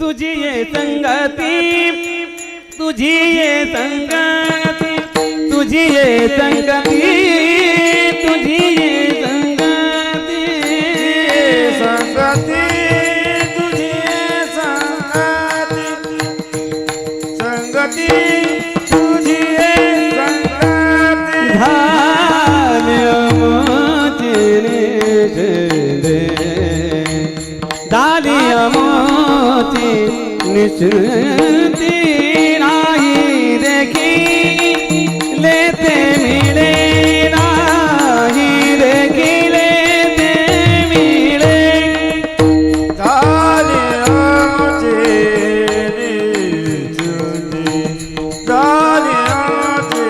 तुझी ये संगती, तुझी ये संगती, तुझी ये संगती, तुझी ये संगती, संगती तुझी संगती, संगती तुझी संगती, झाली अमोची निश्चिंते, झाली अमोची निश्चिंती, नाही देखी लेते मिळे, नाही देखी लेते मिळे, झाली आमची निश्चिंती, झाली आमची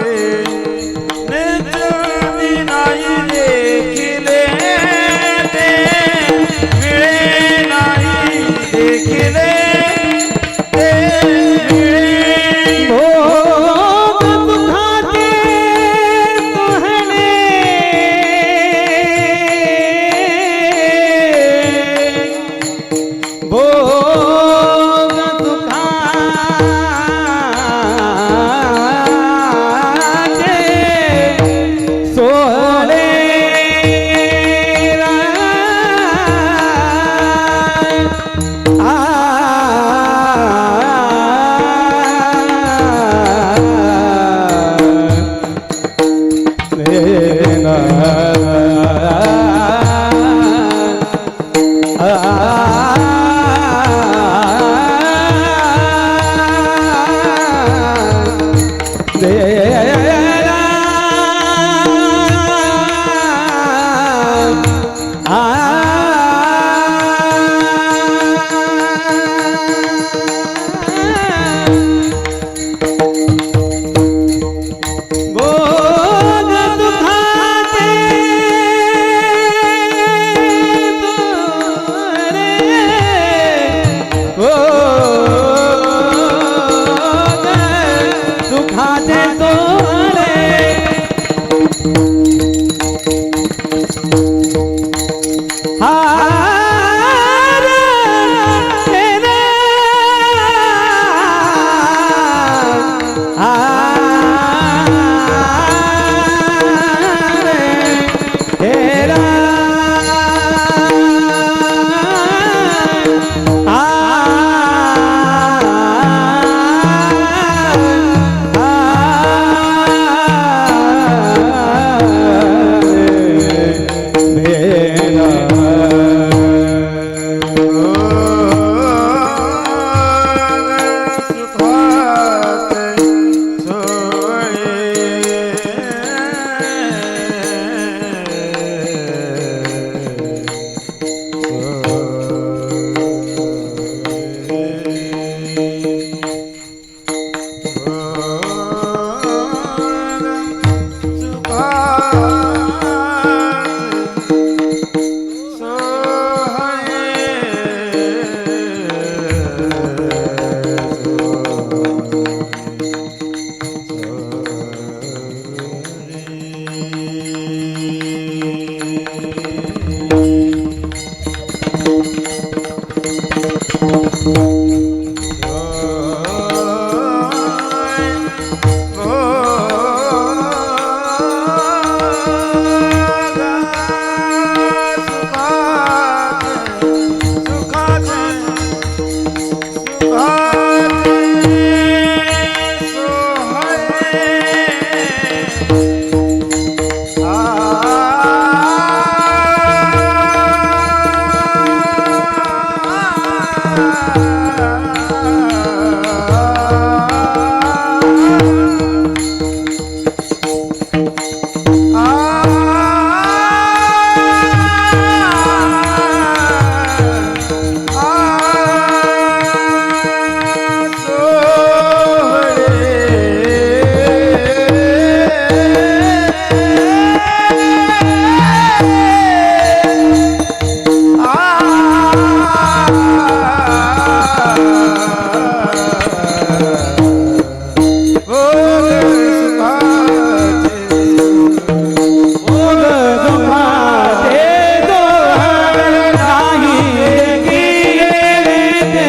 निश्चिंती, नाही देखिले ते मिळे, नाही देखिले ते मिळे. भोग दुखाचे सोहणे, भोग दुखाचे सोहळे, भोग दुखाचे तोरे, भोग दुखाचे तोरे, हार तेरे, तेरा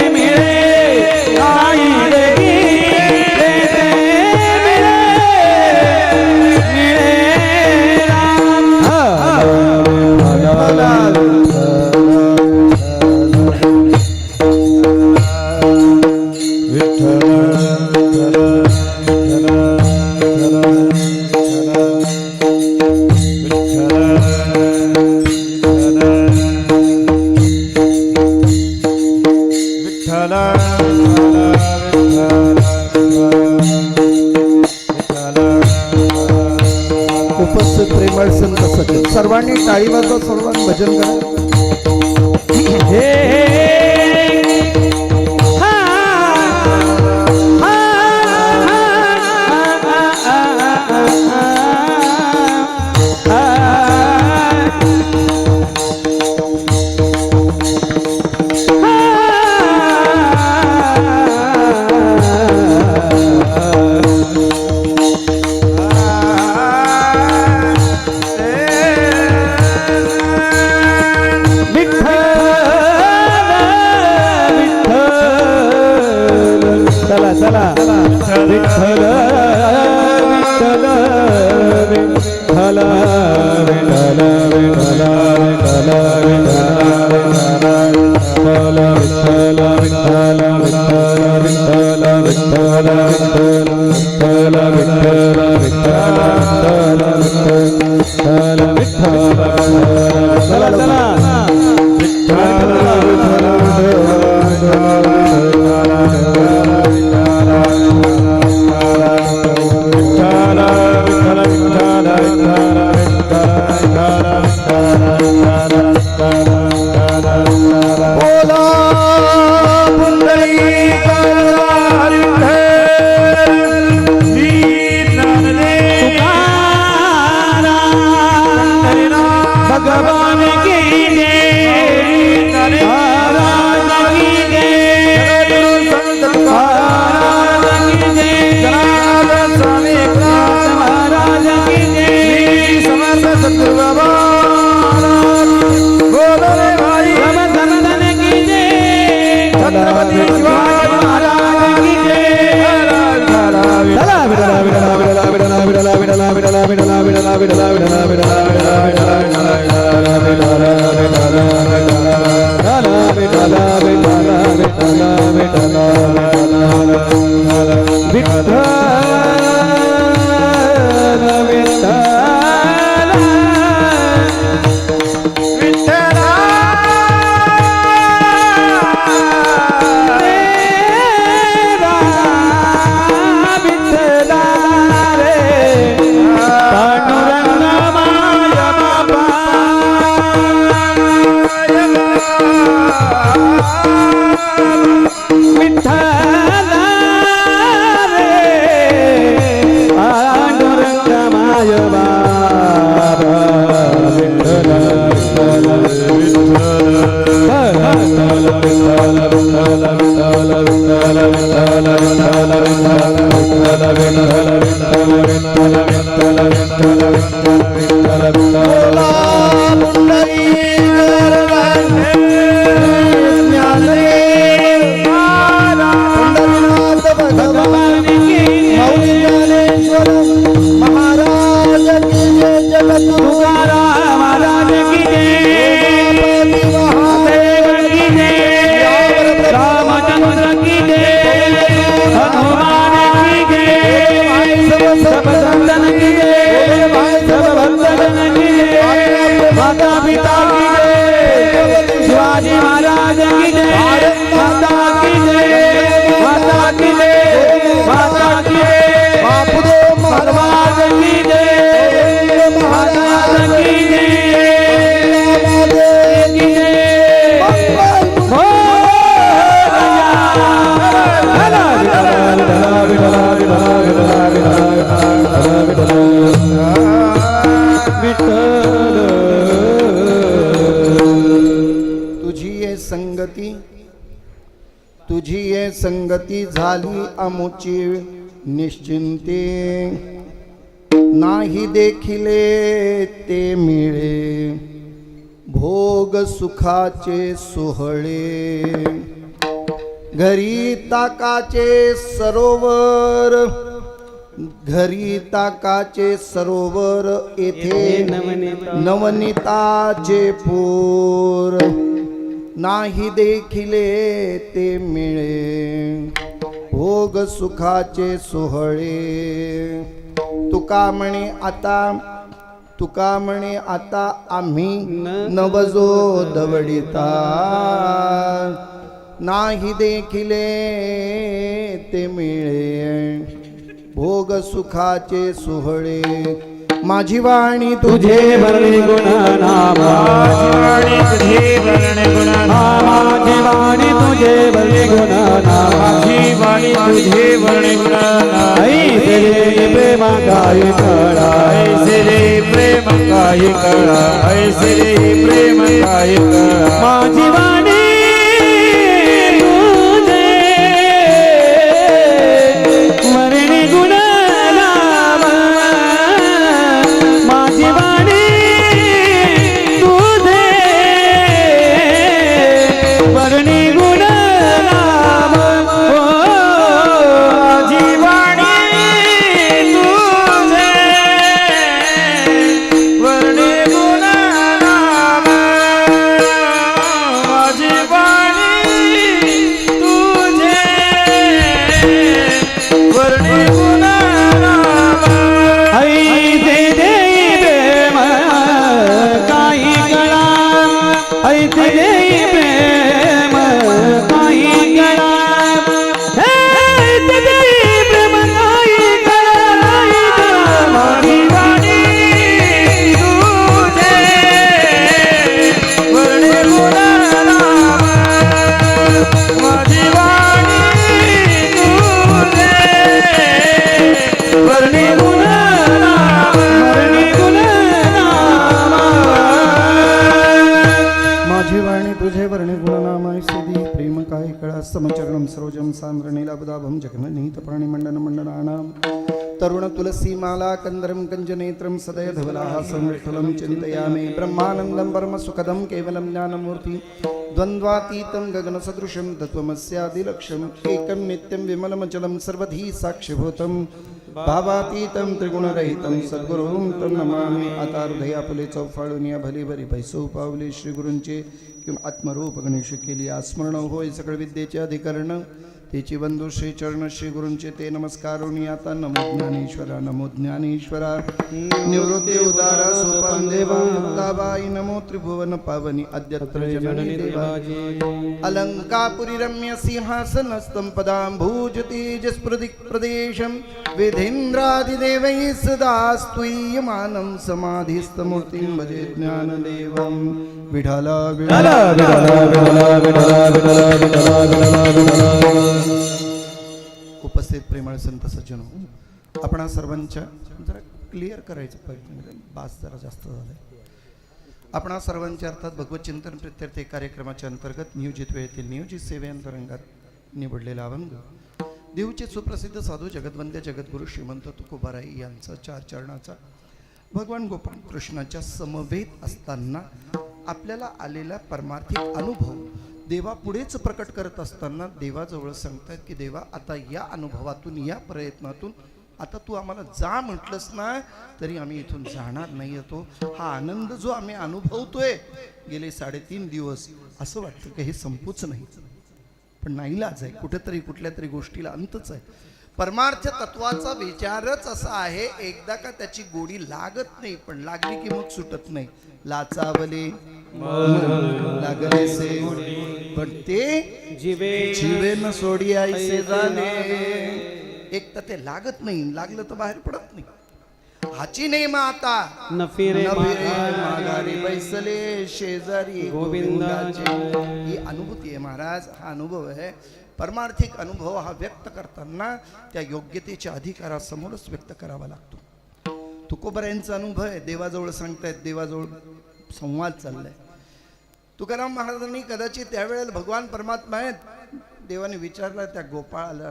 मिळे टाळी वाजवा सर्वांनी भजन करा चला चला विठ्ठल विठ्ठल विठ्ठल विठ्ठल विठ्ठल चला बोला भगवान की जय महाराज की जय महाराज की जय स्वामी महाराज की जय समर्थ सद्गुरु बाबा बोलो रे भाई समर्थ की जय छत्रपती शिवाजी महाराज की जय चला विडला विडला विडला विडला विडला विडला विडला विडला विडला विडला विडला तुझी ये संगती झाली अमुची निश्चिंते नाही देखिले ते मिळे भोग सुखाचे सोहळे घरी ताकाचे सरोवर घरी ताकाचे सरोवर येथे नवनीताचे पूर नाही देखिले ते मिळे भोग सुखाचे सोहळे तुका म्हणे आता आम्ही नवजो दवडिता नाही देखिले ते मिळे भोग सुखाचे सोहळे माझी वाणी तुझे वर्णे गुण नाम वाणी तुझे वर्णे गुण माझी वाणी तुझे वर्णे गुण नाम वाणी तुझे वर्णे गुण ऐसे रे प्रेम काय कळा ऐसे रे प्रेम काय कळा ऐसे रे प्रेम काय कळा माझी वाणी तुझे वर्णे गुण नाम माझी वाणी तुझे वर्णे गुण नाम माझी वाणी तुझे वर्णे गुण नाम माझी वाणी तुझे वर्णे गुण नाम ऐसे दे प्रेम काही कळा ऐसे दे प्रेम काही कळा ऐसे दे प्रेम काही कळा माझी वाणी तुझे वर्णे गुण नाम माझी वाणी तुझे वर्णे गुण नाम वर्णे गुण नाम माझी वाणी तुझे वर्णे गुणनाम ऐसी प्रेम काय कळा समचरणम सरोजम सांद्रणीलाबुदाभम जगननीत प्राणिमंडन मंडनानाम तरुण तुलसी माला कंदरम कंजनेत्रम सदय धवलाहासं विठ्ठलं चिन्तयामि ब्रह्मानन्दं परम सुखदं केवलं ज्ञानमूर्ति द्वन्द्वातीतं गगनसदृशं तत्त्वमस्यादिलक्ष्यम् एकं नित्यं विमलमचलं सर्वधी साक्षिभूतं भावातीतं त्रिगुणरहितं सद्गुरुं तं नमामि आता हृदयापुले चौफाळून या भली भरी भैसो पावले श्री गुरूंचे किंवा आत्मरूप गणेश केली आस्मरण होय सकळ विद्येचे अधिकरण तेची बंधू श्री चरण श्री गुरूंचे ते नमस्कारुणी आता नमो ज्ञानेश्वरा निवृत्ती उदारा सोपान देवा मुक्ताबाई नमो त्रिभुवन पावनी अद्यत्र जननी देवा अलंकापुरी रम्य सिंहासनस्थं पदांभूज तेजस्प्रदिक् प्रदेशं विधेन्द्रादिदेवैः सदा स्तूयमानं समाधिस्थमूर्तिं भजे ज्ञानदेवं विठला विठला विठला विठला विठला विठला विठला विठला विठला उपस्थित प्रेमळ संत सज्जनो आपण सर्वांच्या जरा क्लिअर करायचं पाहिजे बास जरा जास्त झालंय आपण सर्वांच्या अर्थात भगवत चिंतन प्रत्यर्थ कार्यक्रमाच्या अंतर्गत नियोजित वेळेतील नियोजित सेवेअंतर्गत निवडलेला अभंग देवचे सुप्रसिद्ध साधू जगतवंद्य जगद्गुरु श्रीमंत तुकोबाराई यांचा 4 चरणाचा भगवान गोपाळ कृष्णाच्या समवेत असताना आपल्याला आलेला परमार्थिक अनुभव देवापुढेच प्रकट करत असताना देवाजवळ सांगतात की देवा आता या अनुभवातून या प्रयत्नातून आता तू आम्हाला जा म्हटलंस ना तरी आम्ही इथून जाणार नाही येतो हा आनंद जो आम्ही अनुभवतोय गेले 3.5 दिवस असं वाटतं की हे संपूच नाही पण नाईलाज आहे कुठेतरी कुठल्या तरी गोष्टीला अंतच आहे परमार्थ तत्वाचा विचारच असा आहे एकदा का त्याची गोडी लागत नाही पण लागली की मग सुटत नाही लाचावले लागले से पण ते जीवे न सोडी ऐसे झाले एक तर ते लागत नाही लागलं तर बाहेर पडत नाही हाची नाही माता न फिरे माघारी बैसले शेजारी गोविंदाचे ही अनुभूती आहे महाराज हा अनुभव आहे परमार्थिक अनुभव हा व्यक्त करताना त्या योग्यतेच्या अधिकारासमोरच व्यक्त करावा लागतो तुकोबारायांचा अनुभव आहे देवाजवळ सांगतायत देवाजवळ संवाद चाललाय तुकाराम महाराजांनी कदाचित त्यावेळेला भगवान परमात्मा आहेत देवाने विचारलं त्या गोपाळाला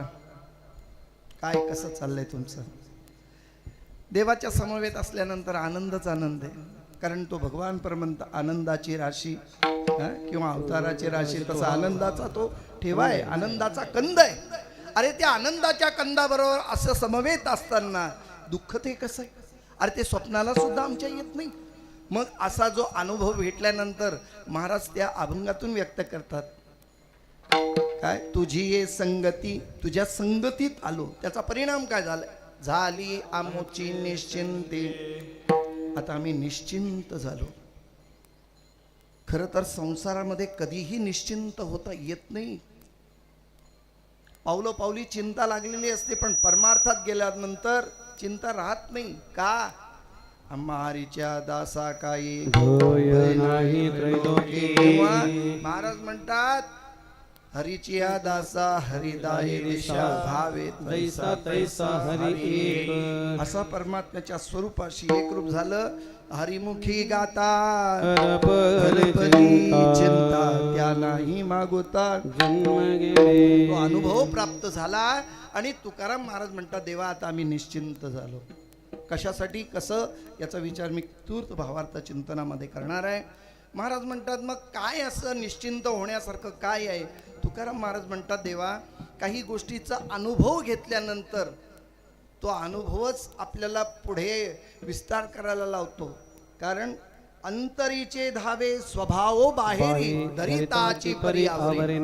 काय कसं चाललंय तुमचं देवाच्या समवेत असल्यानंतर आनंदच आनंद आहे कारण तो भगवान परमंत आनंदाची राशी किंवा अवताराची राशी तसा आनंदाचा तो ठेवा आहे आनंदाचा कंद आहे अरे त्या आनंदाच्या कंदाबरोबर असं समवेत असताना दुःख ते कसं आहे अरे ते स्वप्नाला सुद्धा आमच्या येत नाही मग असा जो अनुभव भेटल्यानंतर महाराज त्या अभंगातून व्यक्त करतात काय तुझी ये संगती तुझ्या संगतीत आलो त्याचा परिणाम काय झाला झाली आमोची निश्चिंती आता आम्ही निश्चिंत झालो खरं तर संसारामध्ये कधीही निश्चिंत होता येत नाही पावलोपावली चिंता लागलेली असते पण परमार्थात गेल्यानंतर चिंता राहत नाही का आम्हा हरीच्या दासा काही होय नाही त्रैलोकी. तेव्हा महाराज म्हणतात हरीची या दासा हरिदाये दिशा भावे तैसा तैसा हरी एक. असा परमात्म्याच्या स्वरूपाशी एकरूप झालं. हरिमुखी गाता परपरी चिंता त्या नाही मागोता. जन्म गेले तो अनुभव प्राप्त झाला आणि तुकाराम महाराज म्हणतात देवा आता आम्ही निश्चिंत झालो. कशासाठी कसं याचा विचार मी तूर्त भावार्थ चिंतनामध्ये करणार आहे. महाराज म्हणतात मग काय असं निश्चिंत होण्यासारखं काय आहे. तुकाराम महाराज म्हणतात देवा काही गोष्टीचा अनुभव घेतल्यानंतर तो अनुभवच आपल्याला पुढे विस्तार करायला लावतो. कारण अंतरीचे धावे स्वभाव बाहेरी दरिताची परी आवरे.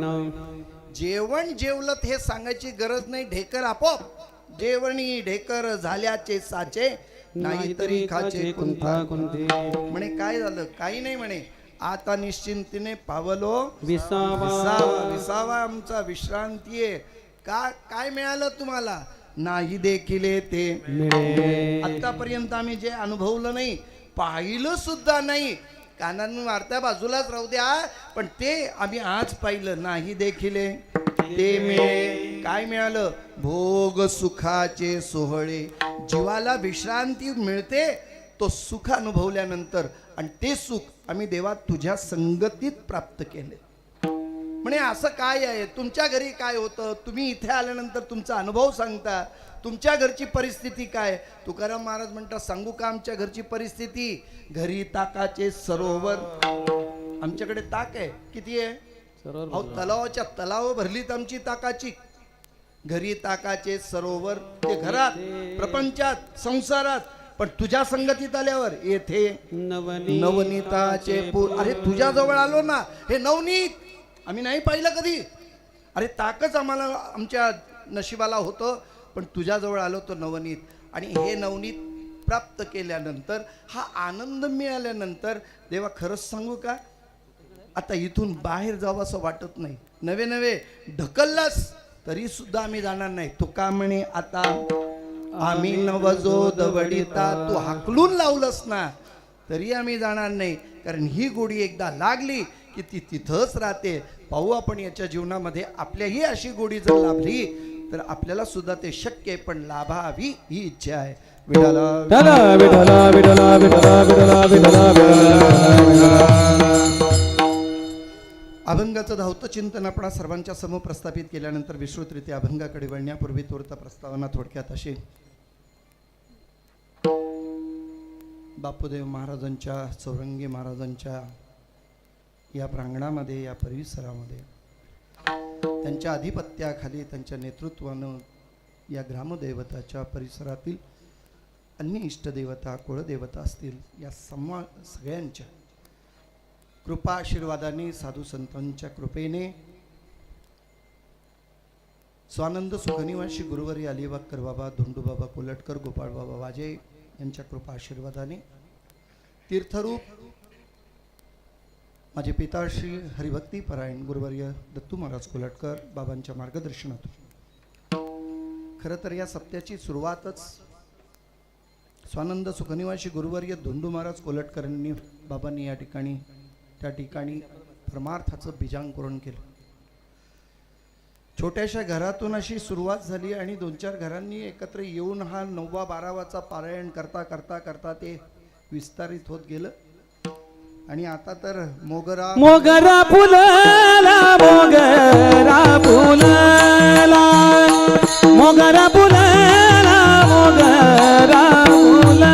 जेवण जेवलत हे सांगायची गरज नाही. ढेकर आपोआप जेवणी ढेकर झाल्याचे साचे नाहीतरी खाचे कुंथा. म्हणे काय झालं काही नाही म्हणे आता निश्चिंतीने पावलो विसावा. विसावा आमचा विश्रांती आहे. काय मिळालं तुम्हाला नाही देखील ते आतापर्यंत आम्ही जे अनुभवलं नाही पाहिलं सुद्धा नाही. कानांनी वार्ता बाजूलाच राहू द्या पण ते आम्ही आज पाहिलं नाही देखील ते मिळे. काय मिळालं भोग सुखाचे सोहळे. जीवाला विश्रांती मिळते तो सुख अनुभवल्यानंतर आणि ते सुख आम्ही देवा तुझ्या संगतीत प्राप्त केले. म्हणे असं काय आहे तुमच्या घरी काय होतं तुम्ही इथे आल्यानंतर तुमचा अनुभव सांगता. तुमच्या घरची परिस्थिती काय. तुकाराम महाराज म्हणतात सांगू का आमच्या घरची परिस्थिती. घरी ताकाचे सरोवर. आमच्याकडे ताक आहे किती आहे अहो तलावाच्या तलाव भरलीत आमची ताकाची. घरी ताकाचे सरोवर ते घरात प्रपंचात संसारात पण तुझ्या संगतीत आल्यावर येथे नवनीताचे पूर. अरे तुझ्या जवळ आलो ना हे नवनीत आम्ही नाही पाहिलं कधी. अरे ताकच आम्हाला आमच्या नशिबाला होतं पण तुझ्या जवळ आलो तो नवनीत. आणि हे नवनीत प्राप्त केल्यानंतर हा आनंद मिळाल्यानंतर देवा खरंच सांगू का आता इथून बाहेर जावं असं वाटत नाही. नवे नवे ढकललास तरी सुद्धा आम्ही जाणार नाही. तुका म्हणे आता आम्ही नवजो दवडिता. तू हाकलून लावलंस ना तरी आम्ही जाणार नाही. कारण ही गोडी एकदा लागली की ती तिथंच राहते. पाहू आपण याच्या जीवनामध्ये आपल्याही अशी गोडी जर लाभली तर आपल्याला सुद्धा ते शक्य आहे पण लाभावी ही इच्छा आहे. विठाला विठाला विठाला विठाला विठाला विठाला विठाला. अभंगाचं धावतं चिंतन आपण सर्वांच्या समोर प्रस्थापित केल्यानंतर विस्तृतरित्या अभंगाकडे वळण्यापूर्वी तोर्त प्रस्तावना थोडक्यात अशी. बापूदेव महाराजांच्या चौरंगी महाराजांच्या या प्रांगणामध्ये या परिसरामध्ये त्यांच्या अधिपत्याखाली त्यांच्या नेतृत्वानं या ग्रामदेवताच्या परिसरातील अन्य इष्टदेवता कुळदेवता असतील या सगळ्यांच्या कृपा आशीर्वादाने साधू संतांच्या कृपेने स्वानंद सुखनिवासी गुरुवारी अलिबागकर बाबा धोंडूबाबा कोलटकर गोपाळ बाबा वाजे यांच्या कृपा आशीर्वादाने तीर्थरूप माझे पिता श्री हरिभक्ती परायण गुरुवर्य दत्तू महाराज कोलटकर बाबांच्या मार्गदर्शनातून खरं तर या सप्त्याची सुरुवातच स्वानंद सुखनिवासी गुरुवर्य धोंडू महाराज कोलटकरांनी बाबांनी त्या ठिकाणी परमार्थाचं बीजांकुरण केलं. छोट्याशा घरातून अशी सुरुवात झाली आणि 2-4 घरांनी एकत्र येऊन हा 9वा 12वाचा पारायण करता करता करता ते विस्तारित होत गेलं. आणि आता तर मोगरा मोगरा फुलला मोगरा फुलला मोगरा फुलला मोगरा फुलला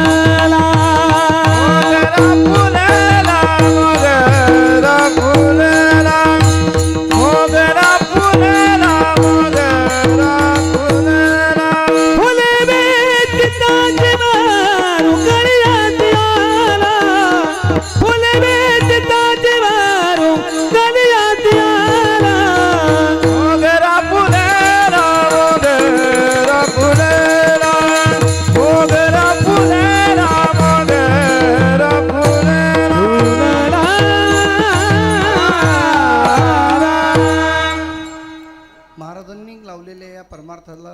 परमार्थाला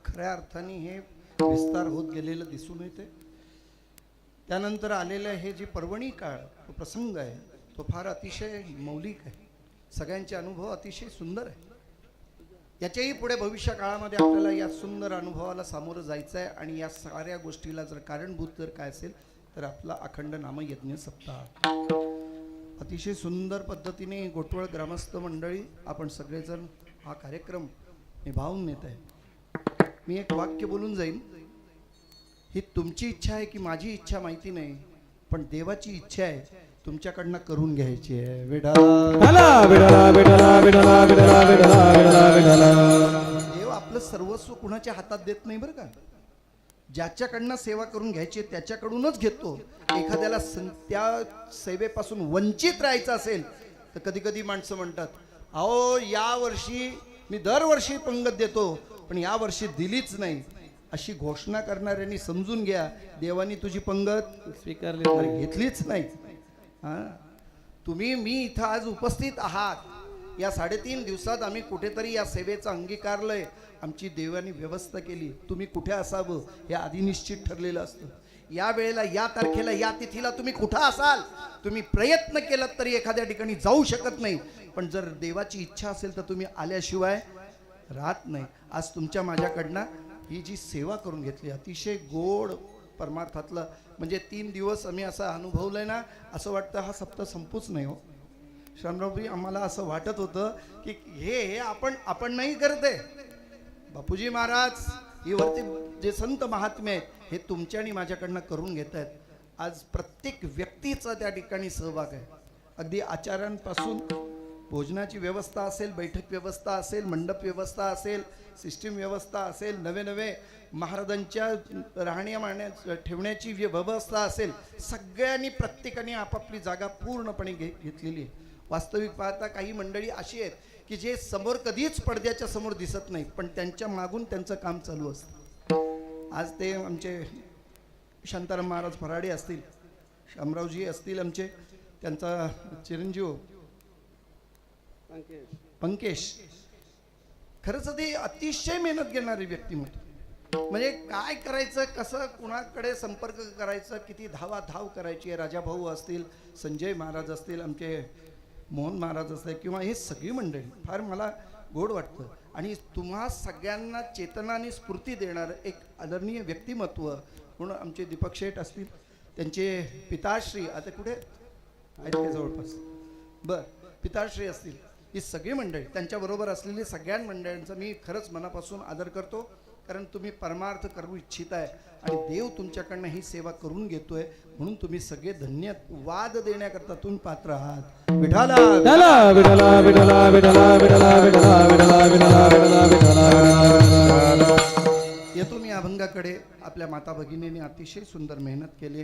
खऱ्या अर्थाने हे विस्तार होत गेलेलं दिसून येते. त्यानंतर आलेलं हे जी पर्वणी काळ तो प्रसंग आहे तो फार अतिशय मौलिक आहे. सगळ्यांचे अनुभव अतिशय सुंदर आहे. याच्याही पुढे भविष्य काळामध्ये आपल्याला या सुंदर अनुभवाला सामोरं जायचं आहे. आणि या साऱ्या गोष्टीला जर कारणभूत जर काय असेल तर आपला अखंड नामयज्ञ सप्ताह. अतिशय सुंदर पद्धतीने गोटवळ ग्रामस्थ मंडळी आपण सगळेजण हा कार्यक्रम निभावून नेत आहे. मी एक वाक्य बोलून जाईन. ही तुमची इच्छा आहे की माझी इच्छा माहिती नाही, पण देवाची इच्छा आहे तुमच्याकडनं करून घ्यायची आहे. देव आपलं सर्वस्व कुणाच्या हातात देत नाही बरं का. ज्याच्याकडनं सेवा करून घ्यायची त्याच्याकडूनच घेतो. एखाद्याला त्या सेवेपासून वंचित राहायचं असेल तर कधी कधी माणसं म्हणतात, अहो या वर्षी मी दरवर्षी पंगत देतो पण या वर्षी दिलीच नाही. अशी घोषणा करणाऱ्यांनी समजून घ्या देवानी तुझी पंगत स्वीकारली घेतलीच नाही. तुम्ही मी इथं आज उपस्थित आहात. या 3.5 दिवसात आम्ही कुठेतरी या सेवेचं अंगीकारलंय. आमची देवानी व्यवस्था केली. तुम्ही कुठे असावं हे आधी निश्चित ठरलेलं असतं. या वेळेला या तारखेला या तिथीला तुम्ही कुठं असाल, तुम्ही प्रयत्न केलात तरी एखाद्या ठिकाणी जाऊ शकत नाही. पण जर देवाची इच्छा असेल तर तुम्ही आल्याशिवाय राहत नाही. आज तुमच्या माझ्याकडनं ही जी सेवा करून घेतली अतिशय गोड परमार्थातलं. म्हणजे 3 दिवस आम्ही असं अनुभवलंय ना, असं वाटतं हा सप्ताह संपूच नाही हो श्यामरावजी. आम्हाला असं वाटत होतं की हे आपण नाही करत आहे. बापूजी महाराज ही वरती जे संत महात्मे आहेत हे तुमच्या आणि माझ्याकडनं करून घेत आहेत. आज प्रत्येक व्यक्तीचा त्या ठिकाणी सहभाग आहे. अगदी आचार्यांपासून भोजनाची व्यवस्था असेल, बैठक व्यवस्था असेल, मंडप व्यवस्था असेल, सिस्टीम व्यवस्था असेल, नवे महाराजांच्या राहण्या ठेवण्याची व्यवस्था असेल, सगळ्यांनी प्रत्येकाने आपापली जागा पूर्णपणे घेतलेली आहे. वास्तविक पाहता काही मंडळी अशी आहेत की जे समोर कधीच पडद्याच्या समोर दिसत नाही, पण त्यांच्या मागून त्यांचं काम चालू असतं. आज ते आमचे शांताराम महाराज फराडे असतील, शामरावजी असतील आमचे, त्यांचा चिरंजीव पंकेश, खरंच ते अतिशय मेहनत घेणारी व्यक्तिमत्व. म्हणजे काय करायचं, कसं कुणाकडे संपर्क करायचा, किती धावाधाव करायची आहे. राजाभाऊ असतील, संजय महाराज असतील, आमचे मोहन महाराज असतील, किंवा हे सगळी मंडळी फार मला गोड वाटतं. आणि तुम्हा सगळ्यांना चेतना आणि स्फूर्ती देणारं एक आदरणीय व्यक्तिमत्व म्हणून आमचे दीपक शेठ असतील, त्यांचे पिताश्री आता कुठे आहेत का जवळपास, पिताश्री असतील, ही सगळी मंडळी, त्यांच्याबरोबर असलेली सगळ्या मंडळींचा मी खरंच मनापासून आदर करतो. कारण तुम्ही परमार्थ करू इच्छित आहे आणि देव तुमच्याकडनं ही सेवा करून घेतोय, म्हणून तुम्ही सगळे धन्यवाद देण्याकरता तुम्ही पात्र आहात. विठाला येतो मी अभंगाकडे. आपल्या माता भगिनीने अतिशय सुंदर मेहनत केली.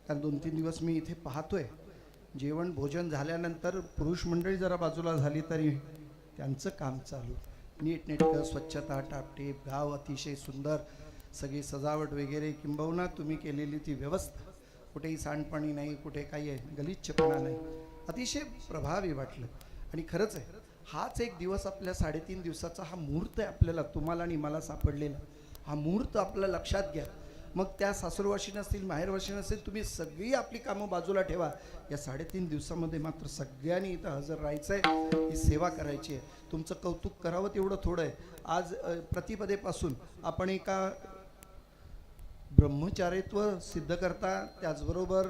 कारण 2-3 दिवस मी इथे पाहतोय, जेवण भोजन झाल्यानंतर पुरुष मंडळी जरा बाजूला झाली तरी त्यांचं काम चालू. नीटनेटकं, स्वच्छता, टापटीप, गाव अतिशय सुंदर, सगळी सजावट वगैरे, किंबहुना तुम्ही केलेली ती व्यवस्था, कुठेही सांडपाणी नाही, कुठे काही आहे गलिच्छपणा नाही, अतिशय प्रभावी वाटलं. आणि खरंच आहे, हाच एक दिवस आपल्या 3.5 दिवसाचा हा मुहूर्त आहे आपल्याला, तुम्हाला आणि मला सापडलेला. हा मुहूर्त आपल्या लक्षात घ्या. मग त्या सासूरवाशी नसतील, माहेरवाशी नसतील, तुम्ही सगळी आपली कामं बाजूला ठेवा. या 3.5 दिवसामध्ये मात्र सगळ्यांनी इथं हजर राहायचं आहे, ही सेवा करायची आहे. तुमचं कौतुक करावं तेवढं थोडं आहे. आज प्रतिपदेपासून आपण एका ब्रह्मचारित्व सिद्ध करता, त्याचबरोबर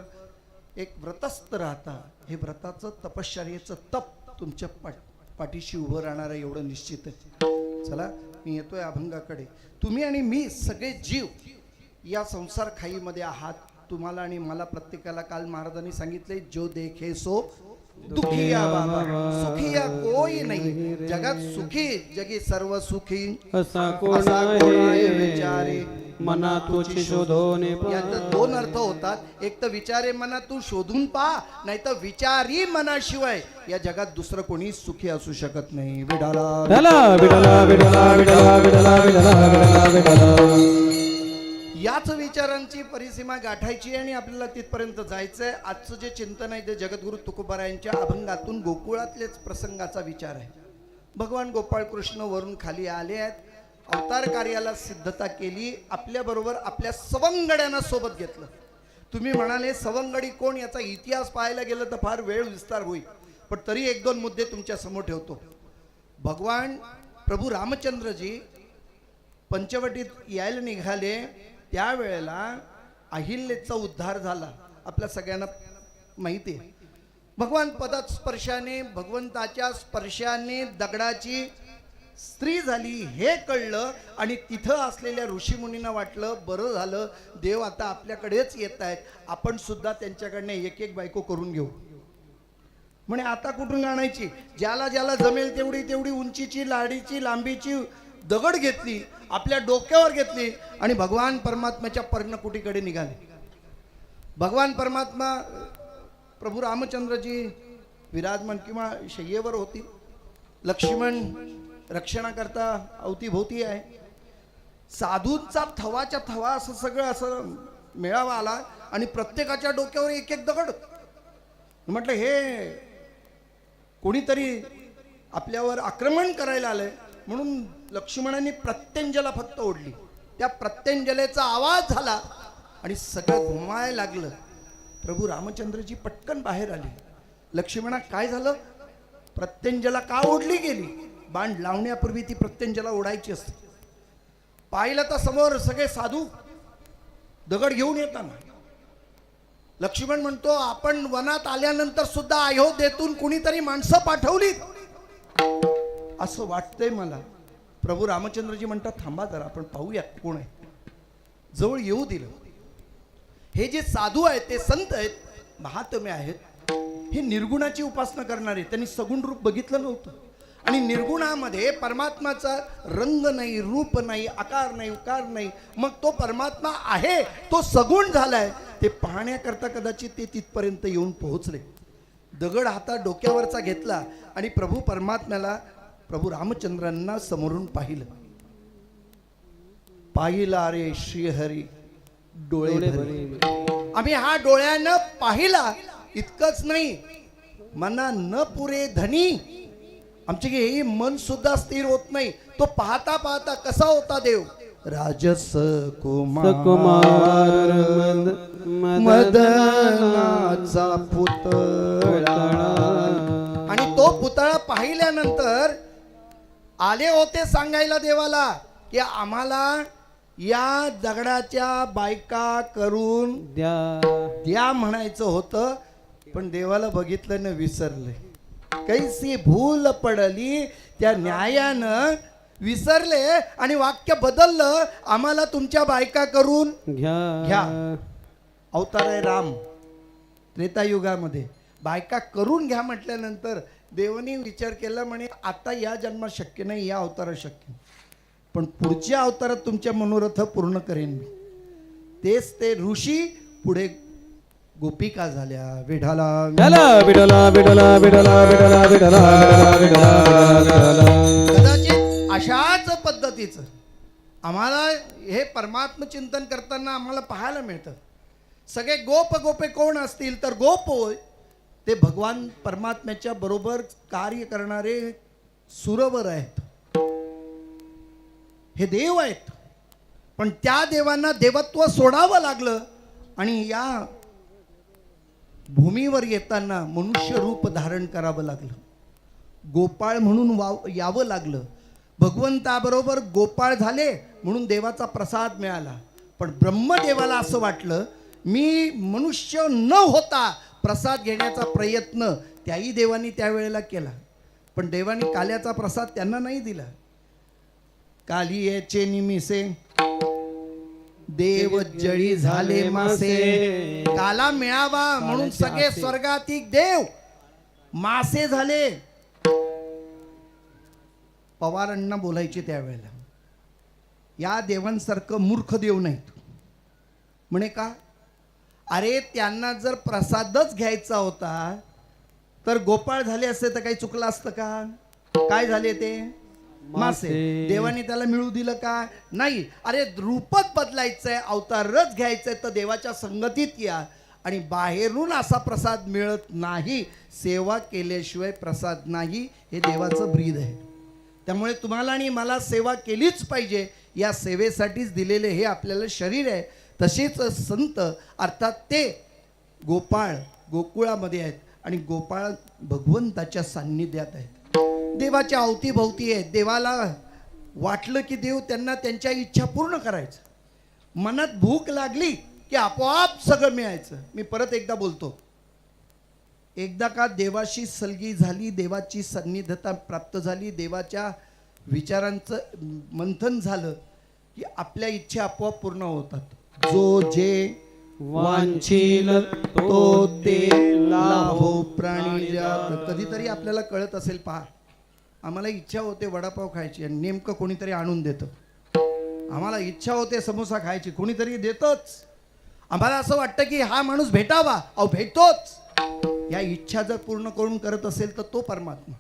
एक व्रतस्थ राहता. हे व्रताचं तपश्चर्येचं तप तुमच्या पाठीशी उभं राहणारं एवढं निश्चित आहे. चला मी येतोय अभंगाकडे. तुम्ही आणि मी सगळे जीव या संसार खाईमध्ये आहात. तुम्हाला आणि मला प्रत्येकाला काल महाराजांनी सांगितले, जो देखे सो दुखिया बाबा, सुखिया कोई नाही. जगात सुखी जगी सर्व सुखी, असा कोण आहे विचारे मना तुझी शोधून. यात 2 अर्थ होतात. एक तर विचारे मना तू शोधून पहा, नाही तर विचारी मनाशिवाय या जगात दुसरं कोणी सुखी असू शकत नाही. याच विचारांची परिसीमा गाठायची आणि आपल्याला तिथपर्यंत जायचंय. आजचं जे चिंतन आहे ते जगद्गुरु तुकोबारायांच्या अभंगातून गोकुळातलेच प्रसंगाचा विचार आहे. भगवान गोपाळ कृष्ण वरून खाली आले आहेत, अवतार कार्याला सिद्धता केली, आपल्याबरोबर आपल्या सवंगड्यांना सोबत घेतलं. तुम्ही म्हणाले सवंगडी कोण, याचा इतिहास पाहायला गेलं तर फार वेळ विस्तार होईल, पण तरी एक दोन मुद्दे तुमच्या समोर ठेवतो. भगवान प्रभू रामचंद्रजी पंचवटीत यायला निघाले त्यावेळेला अहिल्याचा उद्धार झाला, आपल्या सगळ्यांना माहिती आहे. भगवान पदस्पर्शाने, भगवंताच्या स्पर्शाने दगडाची स्त्री झाली हे कळलं आणि तिथं असलेल्या ऋषीमुनींना वाटलं बरं झालं देव आता आपल्याकडेच येत आहेत, आपण सुद्धा त्यांच्याकडनं एक एक बायको करून घेऊ. म्हणे आता कुठून आणायची, ज्याला ज्याला जमेल तेवढी तेवढी उंचीची, लाडीची, लांबीची दगड घेतली, आपल्या डोक्यावर घेतली आणि भगवान परमात्म्याच्या पर्णकुटीकडे निघाले. भगवान परमात्मा प्रभू रामचंद्रजी विराजमान किंवा शय्येवर होती, लक्ष्मण रक्षणाकरता अवतीभोवती आहे. साधूंचा थवाच्या थवा असं सगळं असं मेळावा आला आणि प्रत्येकाच्या डोक्यावर एक एक दगड. म्हटलं हे कोणीतरी आपल्यावर आक्रमण करायला आलंय, म्हणून लक्ष्मणांनी प्रत्यंजला फक्त ओढली. त्या प्रत्यंजलेचा आवाज झाला आणि सगळं घुमायला लागलं. प्रभू रामचंद्रजी पटकन बाहेर आले. लक्ष्मणा काय झालं, प्रत्यंजला का ओढली गेली? बाण लावण्यापूर्वी ती प्रत्यंजला ओढायची असते. पाहिलं तर समोर सगळे साधू दगड घेऊन येताना. लक्ष्मण म्हणतो आपण वनात आल्यानंतर सुद्धा अयोध्येतून कुणीतरी माणसं पाठवली असं वाटतंय मला. प्रभू रामचंद्रजी म्हणतात थांबा जरा आपण पाहूया कोण आहे. जवळ येऊ दिलं. हे जे साधू आहेत ते संत आहेत, महात्मे आहेत, हे निर्गुणाची उपासना करणारे. त्यांनी सगुण रूप बघितलं नव्हतं आणि निर्गुणामध्ये परमात्माचा रंग नाही, रूप नाही, आकार नाही, उकार नाही, मग तो परमात्मा आहे तो सगुण झालाय ते पाहण्याकरता कदाचित ते तिथपर्यंत येऊन पोहोचले. दगड हातात डोक्यावरचा घेतला आणि प्रभू परमात्म्याला, प्रभू रामचंद्रांना समोरून पाहिलं. पाहिला रे श्रीहरी डोळे भरे. आम्ही हा डोळ्यानं पाहिला, इतकंच नाही मना न पुरे धनी, आमचे हे मन सुद्धा स्थिर होत नाही. तो पाहता पाहता कसा होता देव, राजस कुमार मदनाचा पुतळा. आणि तो पुतळा पाहिल्यानंतर आले होते सांगायला देवाला की आम्हाला या दगडाच्या बायका करून द्या म्हणायचं होतं, पण देवाला बघितलं न विसरले. कैसी भूल पडली, त्या न्यायानं विसरले आणि वाक्य बदललं, आम्हाला तुमच्या बायका करून घ्या. अवतार आहे राम त्रेतायुगामध्ये, बायका करून घ्या म्हटल्यानंतर देवानी विचार केला, म्हणे आता या जन्मात शक्य नाही, या अवतारात शक्य, पण पुढच्या अवतारात तुमच्या मनोरथ पूर्ण करेन मी. तेच ते ऋषी पुढे गोपिका झाल्या. विठाला कदाचित अशाच पद्धतीचं आम्हाला हे परमात्म चिंतन करताना आम्हाला पाहायला मिळतं. सगळे गोप गोपे कोण असतील तर गोप होय ते भगवान परमात्म्याच्या बरोबर कार्य करणारे सुरवर आहेत, हे देव आहेत. पण त्या देवांना देवत्व सोडावं लागलं आणि या भूमीवर येताना मनुष्य रूप धारण करावं लागलं, गोपाळ म्हणून यावं लागलं. भगवंताबरोबर गोपाळ झाले म्हणून देवाचा प्रसाद मिळाला. पण ब्रह्मदेवाला असं वाटलं मी मनुष्य न होता प्रसाद घेण्याचा प्रयत्न त्याही देवानी त्यावेळेला केला, पण देवानी काल्याचा प्रसाद त्यांना नाही दिला. कालियेचे निमिसे देव जळी झाले मासे. काला मिळावा म्हणून सगळे स्वर्गातील देव मासे झाले. पवारांना बोलायचे त्यावेळेला, या देवांसारखं मूर्ख देव नाहीत म्हणे. का? अरे त्यांना जर प्रसादच घ्यायचा होता तर गोपाळ झाले असते तर काही चुकलं असतं का? काय झाले ते मासे. देवाने त्याला मिळू दिलं का? नाही. अरे रूपच बदलायचंय, अवतारच घ्यायचंय तर देवाच्या संगतीत या. आणि बाहेरून असा प्रसाद मिळत नाही, सेवा केल्याशिवाय प्रसाद नाही, हे देवाचं ब्रीद आहे. त्यामुळे तुम्हाला आणि मला सेवा केलीच पाहिजे. या सेवेसाठीच दिलेले हे आपल्याला शरीर आहे. तसेच संत अर्थात ते गोपाळ गोकुळामध्ये आहेत आणि गोपाळ भगवंताच्या सान्निध्यात आहेत, देवाच्या अवतीभोवती आहेत. देवाला वाटलं की देव त्यांना त्यांच्या इच्छा पूर्ण करायचं. मनात भूक लागली की आपोआप सगळं मिळायचं. मी परत एकदा बोलतो, एकदा का देवाशी सलगी झाली, देवाची सन्निधता प्राप्त झाली, देवाच्या विचारांचं मंथन झालं की आपल्या इच्छा आपोआप पूर्ण होतात. जो जे वांछील तो ते लाभो प्राणी जात. कधीतरी आपल्याला कळत असेल, पहा आम्हाला इच्छा होते वडापाव खायची आणि नेमकं कोणीतरी आणून देतं. आम्हाला इच्छा होते समोसा खायची, कोणीतरी देतच. आम्हाला असं वाटतं की हा माणूस भेटावा, अहो भेटतोच. या इच्छा जर पूर्ण करून करत असेल तर तो परमात्मा.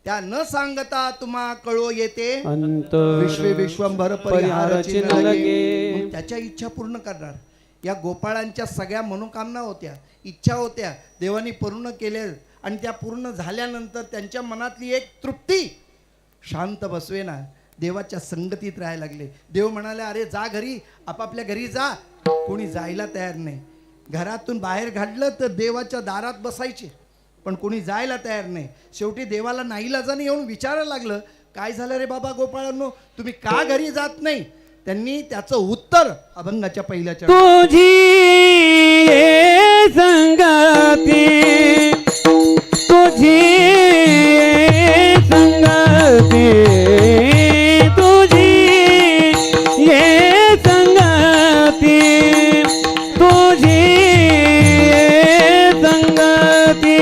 त्या न सांगता तुम्हा कळो येते अंत विश्वे विश्वंभर परिहारची न परिहारची न लगे. लगे. मग त्याच्या इच्छा पूर्ण करणार. या गोपाळांच्या सगळ्या मनोकामना होत्या, इच्छा होत्या, देवानी पूर्ण केल्या आणि त्या पूर्ण झाल्यानंतर त्यांच्या मनातली एक तृप्ती शांत बसवेना, देवाच्या संगतीत राहायला लागले. देव म्हणाले, अरे जा घरी, आपापल्या घरी जा. कोणी जायला तयार नाही. घरातून बाहेर काढलं तर देवाच्या दारात बसायचे, पण कोणी जायला तयार नाही. शेवटी देवाला नाईलाजाने येऊन विचारायला लागलं, काय झालं रे बाबा गोपाळांनो, तुम्ही का घरी जात नाही? त्यांनी त्याचं उत्तर अभंगाच्या पहिल्या तुझी संगती, तुझी संगती, तुझी संगती, तुझी संगती,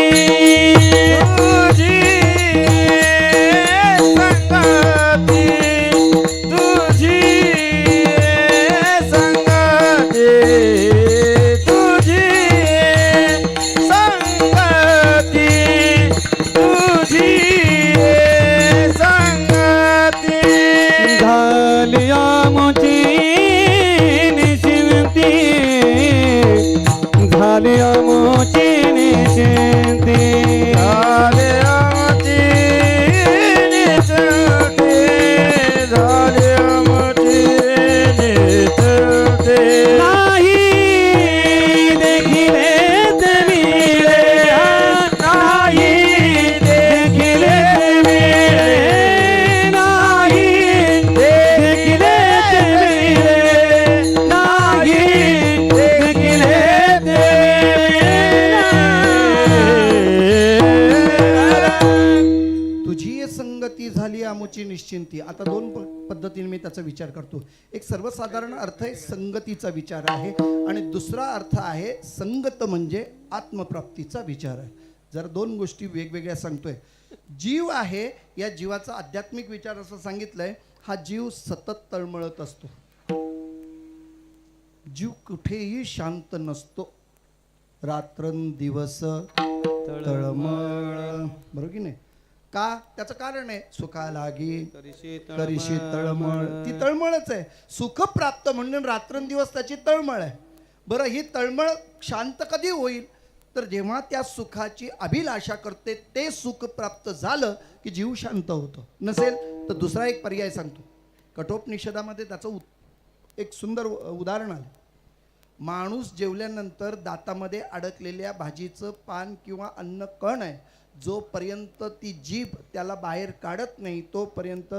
निश्चिंती. आता दोन पद्धतीने मी त्याचा विचार करतो. एक सर्वसाधारण अर्थ आहे संगतीचा विचार आहे आणि दुसरा अर्थ आहे संगत म्हणजे आत्मप्राप्तीचा विचार आहे. जर दोन गोष्टी वेगवेगळ्या सांगतोय. जीव आहे, या जीवाचा आध्यात्मिक विचार असं सांगितलंय, हा जीव सतत तळमळत असतो. जीव कुठेही शांत नसतो. रात्रंदिवस तळमळ. बरोबर की नाही? का? त्याचं कारण आहे सुखा लागी करीशी तळमळ. ती तळमळच आहे. सुख प्राप्त म्हणून रात्रंदिवस त्याची तळमळ आहे. बरं, ही तळमळ शांत कधी होईल? तर जेव्हा त्या सुखाची अभिलाषा करते, ते सुख प्राप्त झालं की जीव शांत होतो. नसेल तर दुसरा एक पर्याय सांगतो. कठोपनिषदामध्ये त्याचं एक सुंदर उदाहरण आलं. माणूस जेवल्यानंतर दातामध्ये अडकलेल्या भाजीचं पान किंवा अन्न कण आहे, जोपर्यंत ती जीभ त्याला बाहेर काढत नाही तोपर्यंत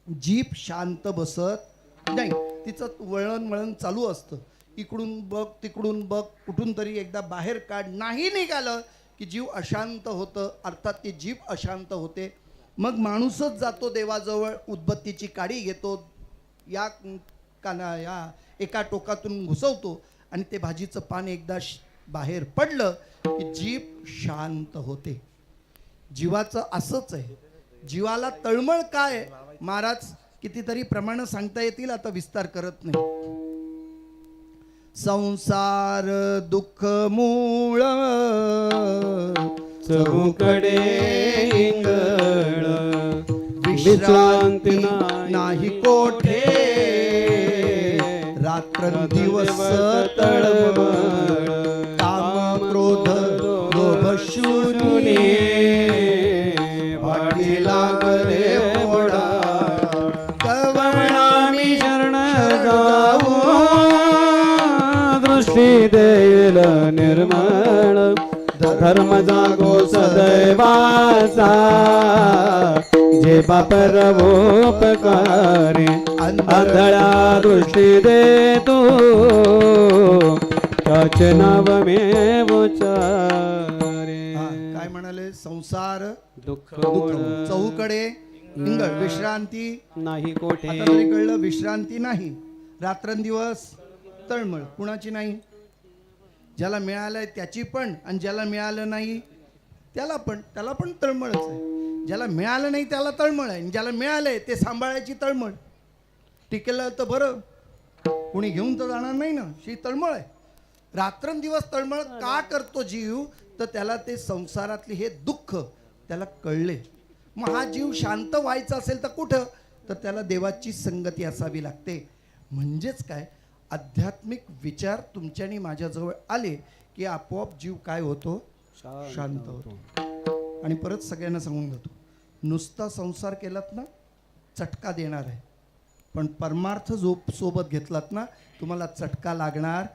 जीभ शांत बसत नाही. तिचं वळण चालू असतं. इकडून बघ तिकडून बघ, कुठून तरी एकदा बाहेर काढ. नाही निघालं की जीव अशांत होतं, अर्थात ती जीभ अशांत होते. मग माणूसच जातो देवाजवळ, उदबत्तीची काडी घेतो, या एका टोकातून घुसवतो आणि ते भाजीचं पान एकदा बाहेर पडलं की जीभ शांत होते. जीवाचं असंच आहे. जीवाला तळमळ काय? महाराज कितीतरी प्रमाण सांगता येतील, आता विस्तार करत नाही. संसार दुःख मूळ चौकडे इंगळ विश्रांती नाही कोठे, रात्रंदिवस तळमळ, काम क्रोध लोभ शून्य, वाटी लागले ओढा, कवळा मी शरण जाऊ, दृष्टी देईल निर्मळ धर्म जागो सदैवाचा जे बापरवोपकारी आंधळा दृष्टी देतो त्याचे नाव मे उच्चारे. काय म्हणाले? संसार दुःख चौकडे इंगळ विश्रांती नाही कोठे. आता तरी कळलं, विश्रांती नाही. रात्रंदिवस तळमळ कुणाची नाही? ज्याला मिळालंय त्याची पण, आणि ज्याला मिळालं नाही त्याला पण तळमळच आहे. ज्याला मिळालं नाही त्याला तळमळ आहे, आणि ज्याला मिळालंय ते सांभाळायची तळमळ. टिकेलं तर बरं, कुणी घेऊन तर जाणार नाही ना, शी तळमळ आहे. रात्रंदिवस तळमळ का करतो जीव? तर त्याला ते संसारातले हे दुःख त्याला कळले. मग हा जीव शांत व्हायचा असेल तर कुठं? तर त्याला देवाची संगती असावी लागते. म्हणजेच काय, आध्यात्मिक विचार तुमच्यानी माझ्याजवळ आले की आपोआप जीव काय होतो? शांत होतो. आणि परत सगळ्यांना सांगून जातो, नुसता संसार केलात ना चटका देणार आहे, पण परमार्थ जो सोबत घेतलात ना तुम्हाला चटका लागणार.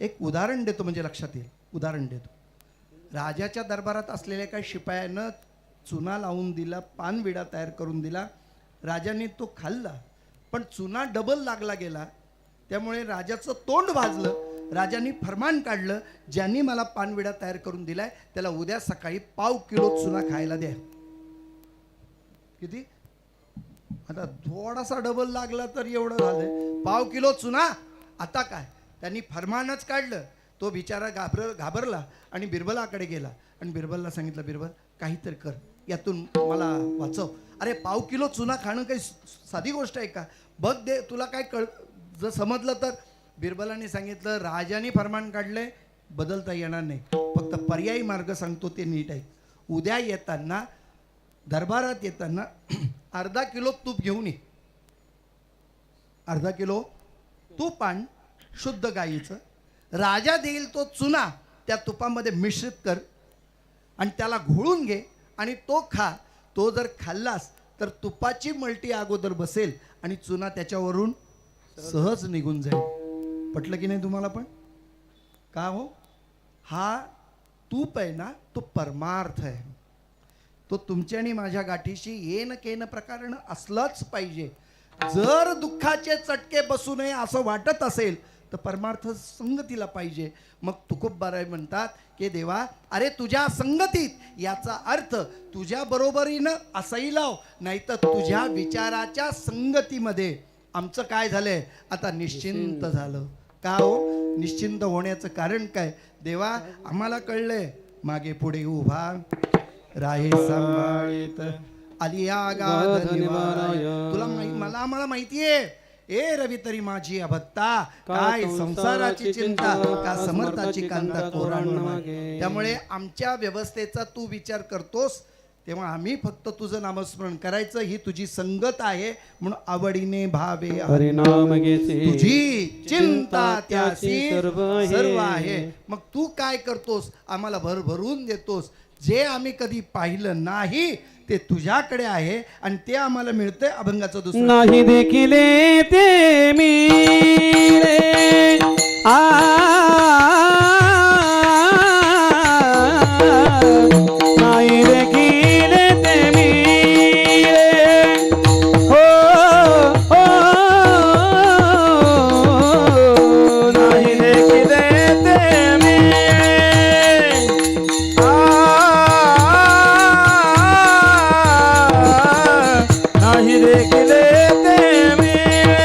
एक उदाहरण देतो म्हणजे लक्षात येईल. उदाहरण देतो. राजाच्या दरबारात असलेल्या काही शिपायानं चुना लावून दिला, पानविडा तयार करून दिला. राजाने तो खाल्ला, पण चुना डबल लागला गेला. त्यामुळे राजाचं तोंड भाजलं. राजाने फरमान काढलं, ज्यांनी मला पानविडा तयार करून दिलाय त्याला उद्या सकाळी पाव किलो चुना खायला द्या. किती? आता थोडासा डबल लागला तर एवढं झालंय, पाव किलो चुना. आता काय, त्यांनी फरमानच काढलं. तो बिचारा घाबरला आणि बिरबलाकडे गेला आणि बिरबलला सांगितलं, बिरबल काहीतरी कर, यातून मला वाचव. अरे पाव किलो चुना खाणं काही साधी गोष्ट आहे का? बघ दे, तुला काय जर समजलं तर. बिरबलाने सांगितलं, राजाने फरमान काढलंय, बदलता येणार नाही, फक्त पर्यायी मार्ग सांगतो ते नीट आहे. उद्या येताना दरबारात येताना अर्धा किलो तूप घेऊन ये. अर्धा किलो तूप आण, शुद्ध गाईचं. राजा देईल तो चुना त्या तुपामध्ये मिश्रित कर आणि त्याला घोळून घे आणि तो खा. तो जर खाल्लास तर तुपाची मल्टी अगोदर बसेल आणि चुना त्याच्यावरून सहज निघून जाईल. पटलं की नाही तुम्हाला? पण का हो, हा तूप आहे ना तो परमार्थ आहे. तो तुमच्या आणि माझ्या गाठीशी येन केन प्रकारण असलाच पाहिजे. जर दुःखाचे चटके बसू नये असं वाटत असेल तर परमार्थ संगतीला पाहिजे. मग तुकोबाराय म्हणतात की देवा, अरे तुझ्या संगतीत याचा अर्थ तुझ्या बरोबरीनं असंही लाव, नाहीतर तुझ्या विचाराच्या संगतीमध्ये आमचं काय झालंय आता? निश्चिंत झालं. का हो? निश्चिंत होण्याचं कारण काय? देवा आम्हाला कळलंय, मागे पुढे उभा राहे सांभाळीत आलिया गाध निवाराय. तुला मला माहितीये, ए रवी तरी माझी अभक्ता, काय संसाराची चिंता, का समर्थाची कांता कोराण मागे. त्यामुळे आमच्या व्यवस्थेचा तू विचार करतोस तेव्हा आम्ही फक्त तुझं नामस्मरण करायचं, ही तुझी संगत आहे म्हणून आवडीने भावे हरिनाम घेते, तुझी चिंता त्यासी सर्व आहे. मग तू काय करतोस? आम्हाला भरभरून देतोस. जे आम्ही कधी पाहिलं नाही ते तुझ्याकडे आहे आणि ते आम्हाला मिळतंय. अभंगाचं दुसरं नाही देखील ते मिळे नाही देखील ते मिळे हो हो नाही देखील ते मिळे नाही देखील ते मिळे.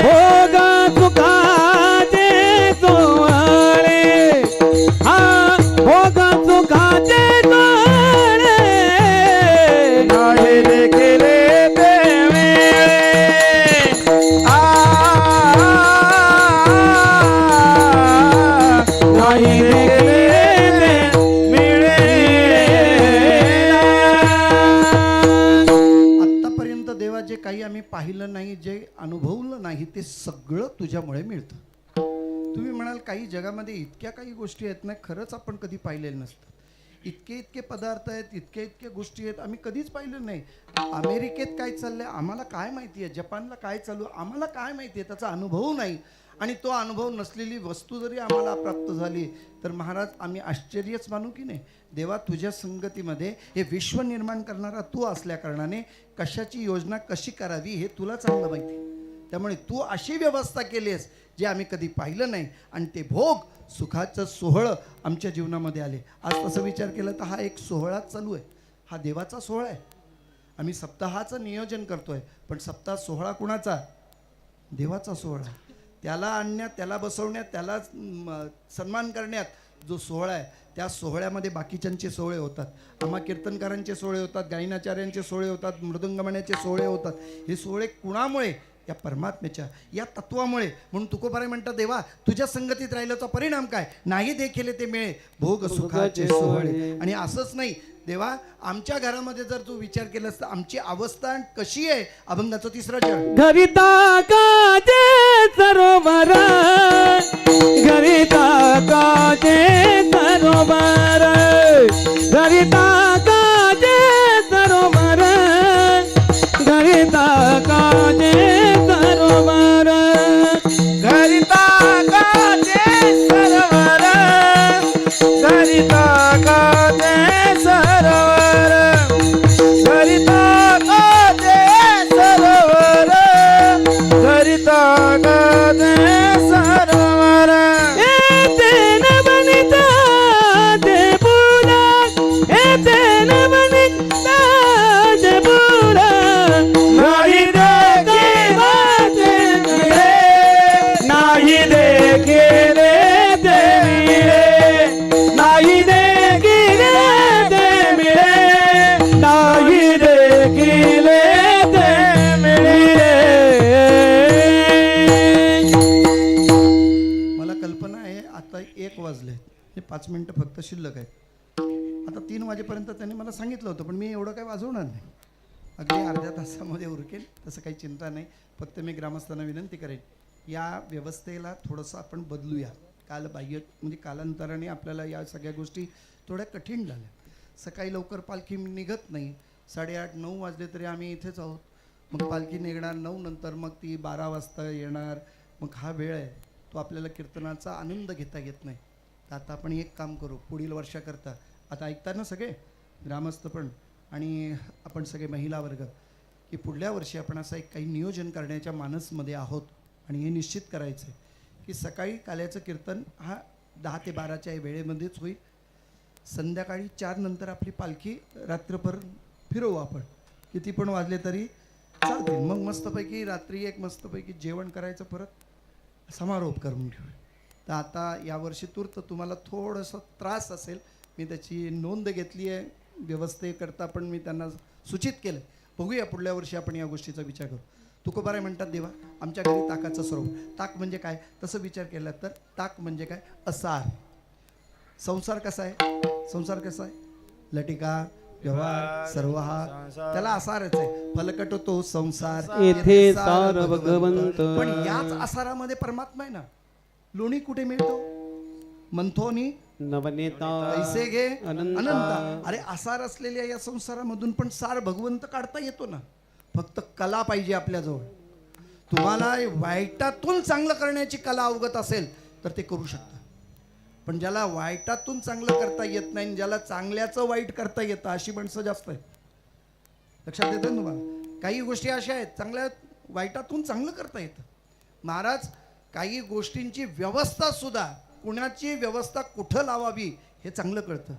भोगा चुकाचे सोहळे, हा भोगा चुकाचे सोहळे नाही देखील ते मिळे. नाही देखील ते मिळे. आत्तापर्यंत देवा जे काही आम्ही पाहिलं नाही, जे अनुभवलं नाही, ते सगळं तुझ्यामुळे मिळतं. तुम्ही म्हणाल काही जगामध्ये इतक्या काही गोष्टी आहेत ना, खरंच आपण कधी पाहिलेलं नसतं. इतके पदार्थ आहेत, इतके गोष्टी आहेत, आम्ही कधीच पाहिलं नाही. अमेरिकेत काय चाललंय आम्हाला काय माहिती आहे, जपानला काय चालू आम्हाला काय माहिती आहे, त्याचा अनुभव नाही. आणि तो अनुभव नसलेली वस्तू जरी आम्हाला प्राप्त झाली तर महाराज आम्ही आश्चर्यच मानू की नाही. देवा तुझ्या संगतीमध्ये हे विश्व निर्माण करणारा तू असल्या कारणाने कशाची योजना कशी करावी हे तुला चांगलं माहिती. त्यामुळे तू अशी व्यवस्था केली आहेस जे आम्ही कधी पाहिलं नाही आणि ते भोग सुखाचं सोहळं आमच्या जीवनामध्ये आले. आज तसं विचार केला तर हा एक सोहळा चालू आहे, हा देवाचा सोहळा आहे. आम्ही सप्ताहाचं नियोजन करतोय पण सप्ताह सोहळा कुणाचा? देवाचा सोहळा. त्याला आणण्यात, त्याला बसवण्यात, त्याला सन्मान करण्यात जो सोहळा आहे त्या सोहळ्यामध्ये बाकीच्यांचे सोहळे होतात. आम्हा कीर्तनकारांचे सोहळे होतात, गायनाचार्यांचे सोहळे होतात, मृदंगमण्याचे सोहळे होतात. हे सोहळे कुणामुळे? या परमात्म्याच्या या तत्वामुळे. म्हणून तुकोबाराय म्हणतात देवा तुझ्या संगतीत राहिल्याचा परिणाम काय? नाही देखील ते मिळे भोग सुखाचे सोहळे. आणि असंच नाही देवा, आमच्या घरामध्ये जर तू विचार केलास तर आमची अवस्था कशी आहे? अभंगाचं 3रं चरण. घरिता काजे सरोवर, घरिता काजे सरोवर, घरिता काजे सरोवर, घरिता काजे सरोवर, घरिता काजे सरोवर, घरिता काजे सरोवर, घरिता काजे सरोवर, घरिता काजे सरोवर. येते नवनीता देपुरा, येते नवनीता देपुरा, नाही देखिले ते मिळे, नाही देखिले ते मिळे, नाही देखिले ते मिळे, नाही देखिले ते मिळे. मला कल्पना आहे आता 1 वाजले, हे 5 मिनटं फक्त शिल्लक आहेत. आता 3 वाजेपर्यंत त्यांनी मला सांगितलं होतं पण मी एवढं काही वाजवणार नाही, अगदी अर्ध्या तासामध्ये उरकेल, तसं काही चिंता नाही. फक्त मी ग्रामस्थांना विनंती करेन या व्यवस्थेला थोडंसं आपण बदलूया. कालबाह्य म्हणजे कालांतराने आपल्याला या सगळ्या गोष्टी थोड्या कठीण झाल्या. सकाळी लवकर पालखी निघत नाही, 8:30-9 वाजले तरी आम्ही इथेच आहोत. मग पालखी निघणार 9 नंतर, मग ती 12 वाजता येणार. मग हा वेळ आहे तो आपल्याला कीर्तनाचा आनंद घेता येत नाही. तर आता आपण एक काम करू, पुढील वर्षाकरता आता ऐकता ना सगळे ग्रामस्थ पण आणि आपण सगळे महिला वर्ग, की पुढल्या वर्षी आपण असं एक काही नियोजन करण्याच्या मानसमध्ये आहोत. आणि हे निश्चित करायचं आहे की सकाळी काल्याचं कीर्तन हा 10 ते 12च्या वेळेमध्येच होईल. संध्याकाळी 4 नंतर आपली पालखी रात्रभर फिरवू आपण, किती पण वाजले तरी चालतील. मग मस्तपैकी रात्री एक मस्तपैकी जेवण करायचं, परत समारोप करून घेऊ. तर आता यावर्षी तूर्त तुम्हाला थोडंसं त्रास असेल, मी त्याची नोंद घेतली आहे व्यवस्थेकरता, पण मी त्यांना सूचित केलं. बघूया पुढल्या वर्षी आपण या गोष्टीचा विचार करू. तुकोबाराय म्हणतात देवा आमच्या घरी ताकाचं सरोवर. ताक म्हणजे काय तसं विचार केला तर ताक म्हणजे काय? असार. संसार कसा आहे? संसार कसा आहे? लटिका व्यवहार सर्व हा त्याला असारच आहे. फलकट तो संसार येथे सार भगवंत. पण याच आसारामध्ये परमात्मा आहे ना. लोणी कुठे मिळतो? मंथोनी नवनेता पैसे घे अनंता. अनंता. अरे आसार असलेल्या या संसारामधून पण सार भगवंत काढता येतो ना. फक्त कला पाहिजे आपल्याजवळ. तुम्हाला वाईटातून चांगलं करण्याची कला अवगत असेल तर ते करू शकता. पण ज्याला वाईटातून चांगलं करता येत नाही, ज्याला चांगल्याचं वाईट करता येतं अशी माणसं जास्त आहेत. लक्षात येतं तुम्हाला? काही गोष्टी अशा आहेत चांगल्या वाईटातून चांगलं करता येतं. महाराज काही गोष्टींची व्यवस्था सुद्धा, कुणाची व्यवस्था कुठं लावावी हे चांगलं कळतं.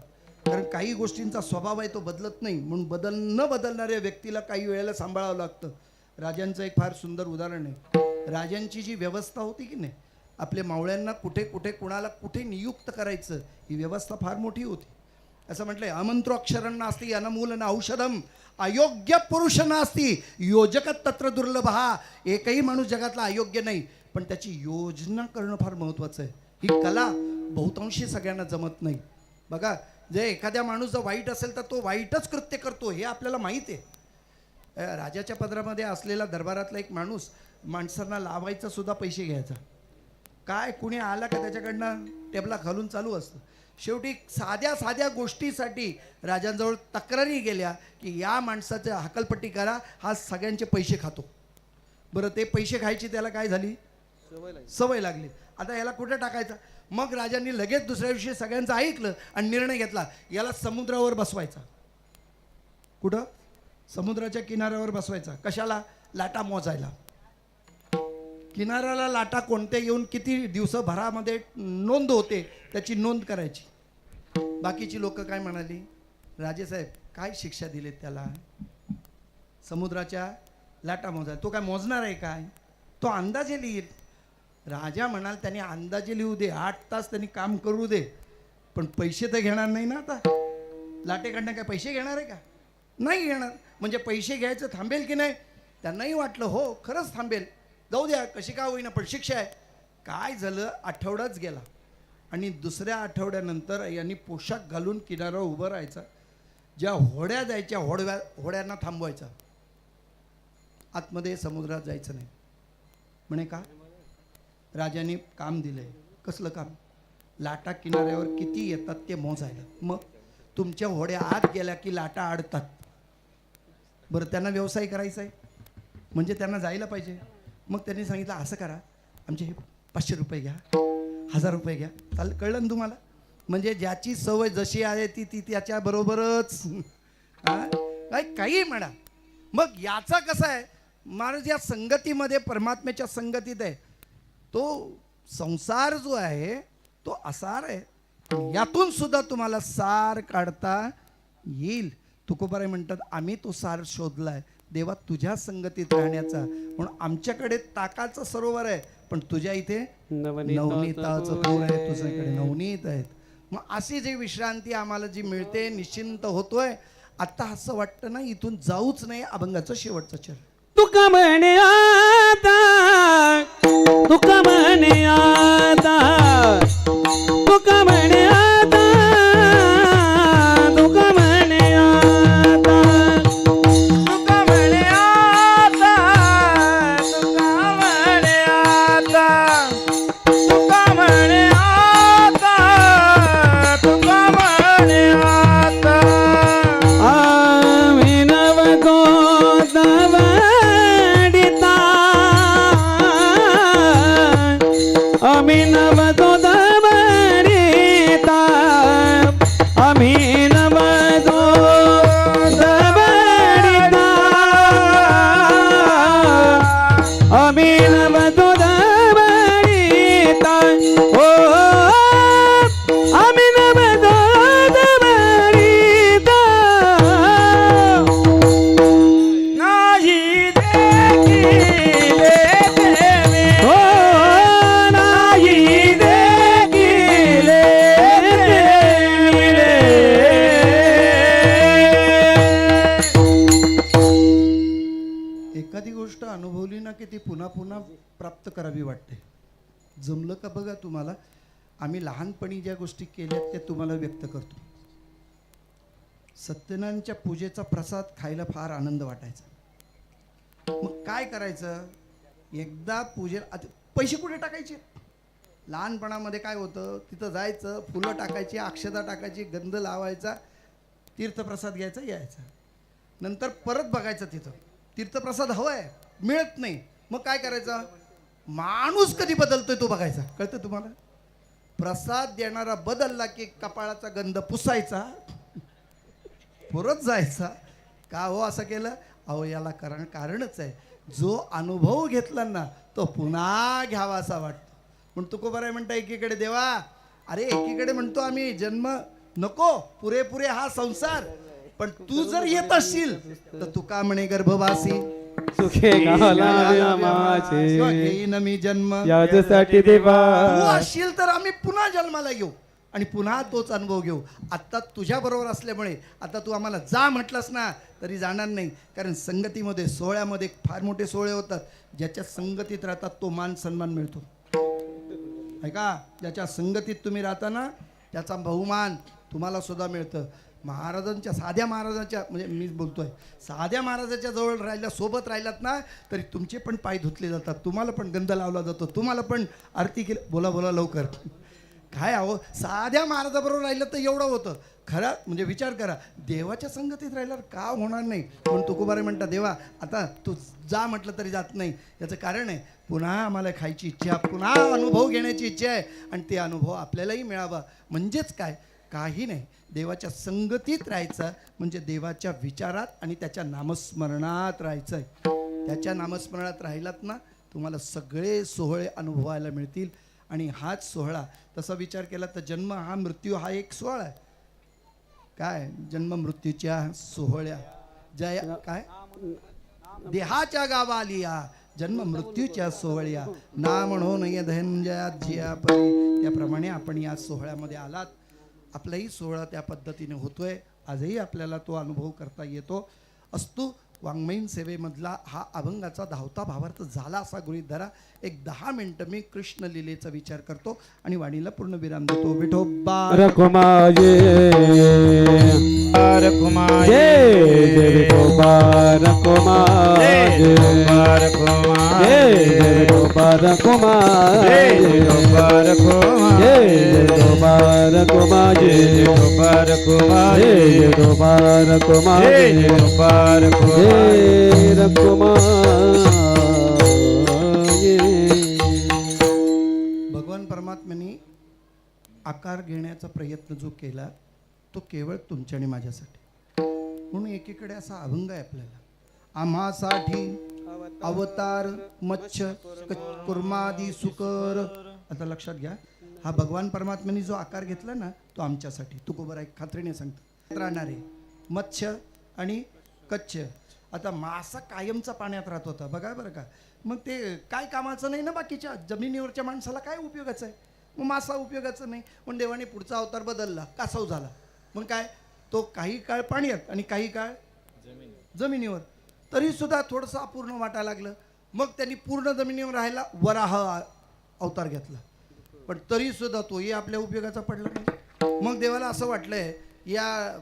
कारण काही गोष्टींचा स्वभाव आहे तो बदलत नाही, म्हणून न बदलणाऱ्या व्यक्तीला काही वेळेला सांभाळावं लागतं. राजांचं एक फार सुंदर उदाहरण आहे. राजांची जी व्यवस्था होती की नाही, आपल्या मावळ्यांना कुठे कुठे कुणाला कुठे नियुक्त करायचं ही व्यवस्था फार मोठी होती. असं म्हटलंय अमंत्रो अक्षरं नास्ति अनमूल न औषधम अयोग्य पुरुष नास्ति योजक तत्र दुर्लभ. हा एकही माणूस जगातला अयोग्य नाही, पण त्याची योजना करणं फार महत्त्वाचं आहे. ही कला बहुतांशी सगळ्यांना जमत नाही. बघा जे एखाद्या माणूस जर वाईट असेल तर तो वाईटच कृत्य करतो हे आपल्याला माहीत आहे. राजाच्या पदरामध्ये असलेला दरबारातला एक माणूस माणसांना लावायचा सुद्धा पैसे घ्यायचा. काय कुणी आला का त्याच्याकडनं टेबला खालून चालू असतं. शेवटी साध्या साध्या गोष्टीसाठी राजांजवळ तक्रारी गेल्या की या माणसाचं हकलपट्टी करा, हा सगळ्यांचे पैसे खातो. बरं ते पैसे खायची त्याला काय झाली? सवय लागली. आता याला कुठे टाकायचं? मग राजांनी लगेच दुसऱ्या दिवशी सगळ्यांचं ऐकलं आणि निर्णय घेतला, याला समुद्रावर बसवायचा. कुठं? समुद्राच्या किनाऱ्यावर बसवायचा. कशाला? लाटा मोजायला. किनाऱ्याला लाटा कोणत्या येऊन किती दिवसभरामध्ये नोंद होते त्याची नोंद करायची. बाकीची लोक काय म्हणाली, राजेसाहेब काय शिक्षा दिली त्याला? समुद्राच्या लाटा मोजायला. तो काय मोजणार आहे काय? तो अंदाजे लिहिल. राजा म्हणाल त्यांनी अंदाजे लिहू दे, 8 तास त्यांनी काम करू दे, पण पैसे तर घेणार नाही ना. आता लाटेकडनं काय पैसे घेणार आहे का? नाही घेणार. म्हणजे पैसे घ्यायचं थांबेल की नाही? त्यांनाही वाटलं हो खरंच थांबेल, जाऊ द्या कशी का होईना, पण शिक्षा आहे. काय झालं, आठवडाच गेला आणि दुसऱ्या आठवड्यानंतर यांनी पोशाख घालून किनाऱ्यावर उभं राहायचं. ज्या होड्या जायच्या होड्यांना थांबवायचा. आतमध्ये समुद्रात जायचं नाही. म्हणे का? राजाने काम दिलंय. कसलं काम? लाटा किनाऱ्यावर किती येतात ते मोजायला. मग तुमच्या होड्या आत गेल्या की लाटा अडतात. बरं त्यांना व्यवसाय करायचा आहे म्हणजे त्यांना जायला पाहिजे. मग त्यांनी सांगितलं असं करा, आमचे 500 रुपये घ्या, 1000 रुपये घ्या. चालेल, कळलं ना तुम्हाला? म्हणजे ज्याची सवय जशी आहे ती त्याच्याबरोबरच काही म्हणा. मग याचा कसं आहे, महाराज या संगतीमध्ये परमात्म्याच्या संगतीत आहे. तो संसार जो आहे तो असार आहे, यातून सुद्धा तुम्हाला सार काढता येईल. तुकोबाराय म्हणतात आम्ही तो सार शोधलाय देवा तुझ्या संगतीत राहण्याचा. म्हणून आमच्याकडे ताकाचं सरोवर आहे पण तुझ्या इथे नवनीताचं पूर आहे, तुझ्याकडे नवनीत आहेत. मग अशी जी विश्रांती आम्हाला जी मिळते, निश्चिंत होतोय. आता असं वाटतं ना इथून जाऊच नाही. अभंगाचं शेवटचं चरण. तुका म्हणे आता, तुका म्हणे आता, तुका म्हणे आता, तुका म्हणे आता, तुका म्हणे आता, तुका म्हणे आता, तुका म्हणे आता, तुका म्हणे आता. आम्ही नवतो दवडिता, आम्ही नवतो दवडिता, आम्ही नवतो दवडिता, आम्ही नवतो दवडिता, ओ आम्ही नवतो दवडिता. नाही देखिले देवे, हो नाही देखिले देविले. एखादी गोष्ट अनुभवली ना की ती पुन्हा पुन्हा प्राप्त करावी वाटते. जमलं का बघा तुम्हाला. आम्ही लहानपणी ज्या गोष्टी केल्यात त्या तुम्हाला व्यक्त करतो. सत्यनारायणच्या पूजेचा प्रसाद खायला फार आनंद वाटायचा. मग काय करायचं, एकदा पैसे कुठे टाकायचे? लहानपणामध्ये काय होतं, तिथं जायचं, फुलं टाकायची, अक्षता टाकायची, गंध लावायचा, तीर्थप्रसाद घ्यायचा, यायचा. नंतर परत बघायचं तिथं तीर्थप्रसाद हवाय, मिळत नाही. मग काय करायचं, माणूस कधी बदलतोय तो बघायचा. कळतं तुम्हाला? प्रसाद देणारा बदलला की कपाळाचा गंध पुसायचा, परत जायचा. का हो असं केलं? अहो याला कारणच आहे, जो अनुभव घेतला ना तो पुन्हा घ्यावा असा वाटतो. पण तुकोबाराय म्हणता एकीकडे देवा, अरे एकीकडे म्हणतो आम्ही जन्म नको, पुरेपुरे हा संसार, पण तू जर येत असशील तर तू का म्हणे गर्भवासी सुखे घाला माचे घेईन मी जन्म, याच्यासाठी देवा तू असशील तर आम्ही पुन्हा जन्माला येऊ आणि पुन्हा तोच अनुभव घेऊ. आत्ता तुझ्या बरोबर असल्यामुळे आता तू आम्हाला जा म्हटलंस ना तरी जाणार नाही. कारण संगतीमध्ये सोहळ्यामध्ये फार मोठे सोहळे होतात. ज्याच्या संगतीत राहतात तो मान सन्मान मिळतो. आहे का? ज्याच्या संगतीत तुम्ही राहता ना त्याचा बहुमान तुम्हाला सुद्धा मिळतं. महाराजांच्या, साध्या महाराजांच्या, म्हणजे मीच बोलतोय, साध्या महाराजाच्या जवळ राहिल्या, सोबत राहिलात ना तरी तुमचे पण पाय धुतले जातात, तुम्हाला पण गंध लावला जातो, तुम्हाला पण आरती केली. बोला बोला लवकर. काय अहो, साध्या महाराजाबरोबर राहिलं तर एवढं होतं. खरं म्हणजे विचार करा, देवाच्या संगतीत राहिल्यावर का होणार नाही. पण तुकोबारे म्हणता, देवा आता तू जा म्हटलं तरी जात नाही. याचं कारण आहे, पुन्हा आम्हाला खायची इच्छा, पुन्हा अनुभव घेण्याची इच्छा आहे, आणि ते अनुभव आपल्यालाही मिळावा. म्हणजेच काय, काही नाही, देवाच्या संगतीत राहायचं म्हणजे देवाच्या विचारात आणि त्याच्या नामस्मरणात राहायचं आहे. त्याच्या नामस्मरणात राहिलात ना, तुम्हाला सगळे सोहळे अनुभवायला मिळतील. आणि हाच सोहळा, तसा विचार केला तर जन्म हा मृत्यू हा एक सोहळा आहे. काय जन्म मृत्यूच्या सोहळ्या जय काय देहाच्या गावालिया जन्म मृत्यूच्या सोहळ्या ना म्हणो नये धनंजयात जिया परी. त्याप्रमाणे आपण या सोहळ्यामध्ये आलात. आपलाही सोहळा त्या पद्धतीने होतोय. आजही आपल्याला तो अनुभव करता येतो असतो. वाङ्मयीन सेवेमधला हा अभंगाचा धावता भावार्थ झाला असा गृहीत धरा. एक 10 मिनिटं मी कृष्ण लीलेचा विचार करतो आणि वाणीला पूर्ण विराम देतो. विठोबा रखुमाये रखुमाये जय विठोबा रखुमाये जय विठोबा रखुमाये जय विठोबा रखुमाये जय विठोबा रखुमाये जय विठोबा रखुमाये जय विठोबा रखुमाये जय विठोबा रखुमाये भगवान परमात्म्याने आकार घेण्याचा प्रयत्न जो केला तो केवळ तुमच्या आणि माझ्यासाठी. म्हणून एकीकडे असा अभंग आहे आपल्याला, आम्हासाठी अवतार मच्छ कुर्मादी सुकर. आता लक्षात घ्या, हा भगवान परमात्म्याने जो आकार घेतला ना तो आमच्यासाठी. तुकोबरा एक खात्रीने सांगतो राहणारे मत्स्य आणि कच्छ. आता मासा कायमचा पाण्यात राहत होता बघा बरं का. मग ते काय कामाचं नाही ना, बाकीच्या जमिनीवरच्या माणसाला काय उपयोगाचं आहे. मग मासा उपयोगाचं नाही. पण देवाने पुढचा अवतार बदलला, कासव झाला. मग काय, तो काही काळ पाण्यात आणि काही काळ जमिनीवर. तरी सुद्धा थोडंसं अपूर्ण वाटायला लागलं. मग त्यांनी पूर्ण जमिनीवर राहायला वराह अवतार घेतला. पण तरी सुद्धा तोही आपल्या उपयोगाचा पडला नाही. मग देवाला असं वाटलंय या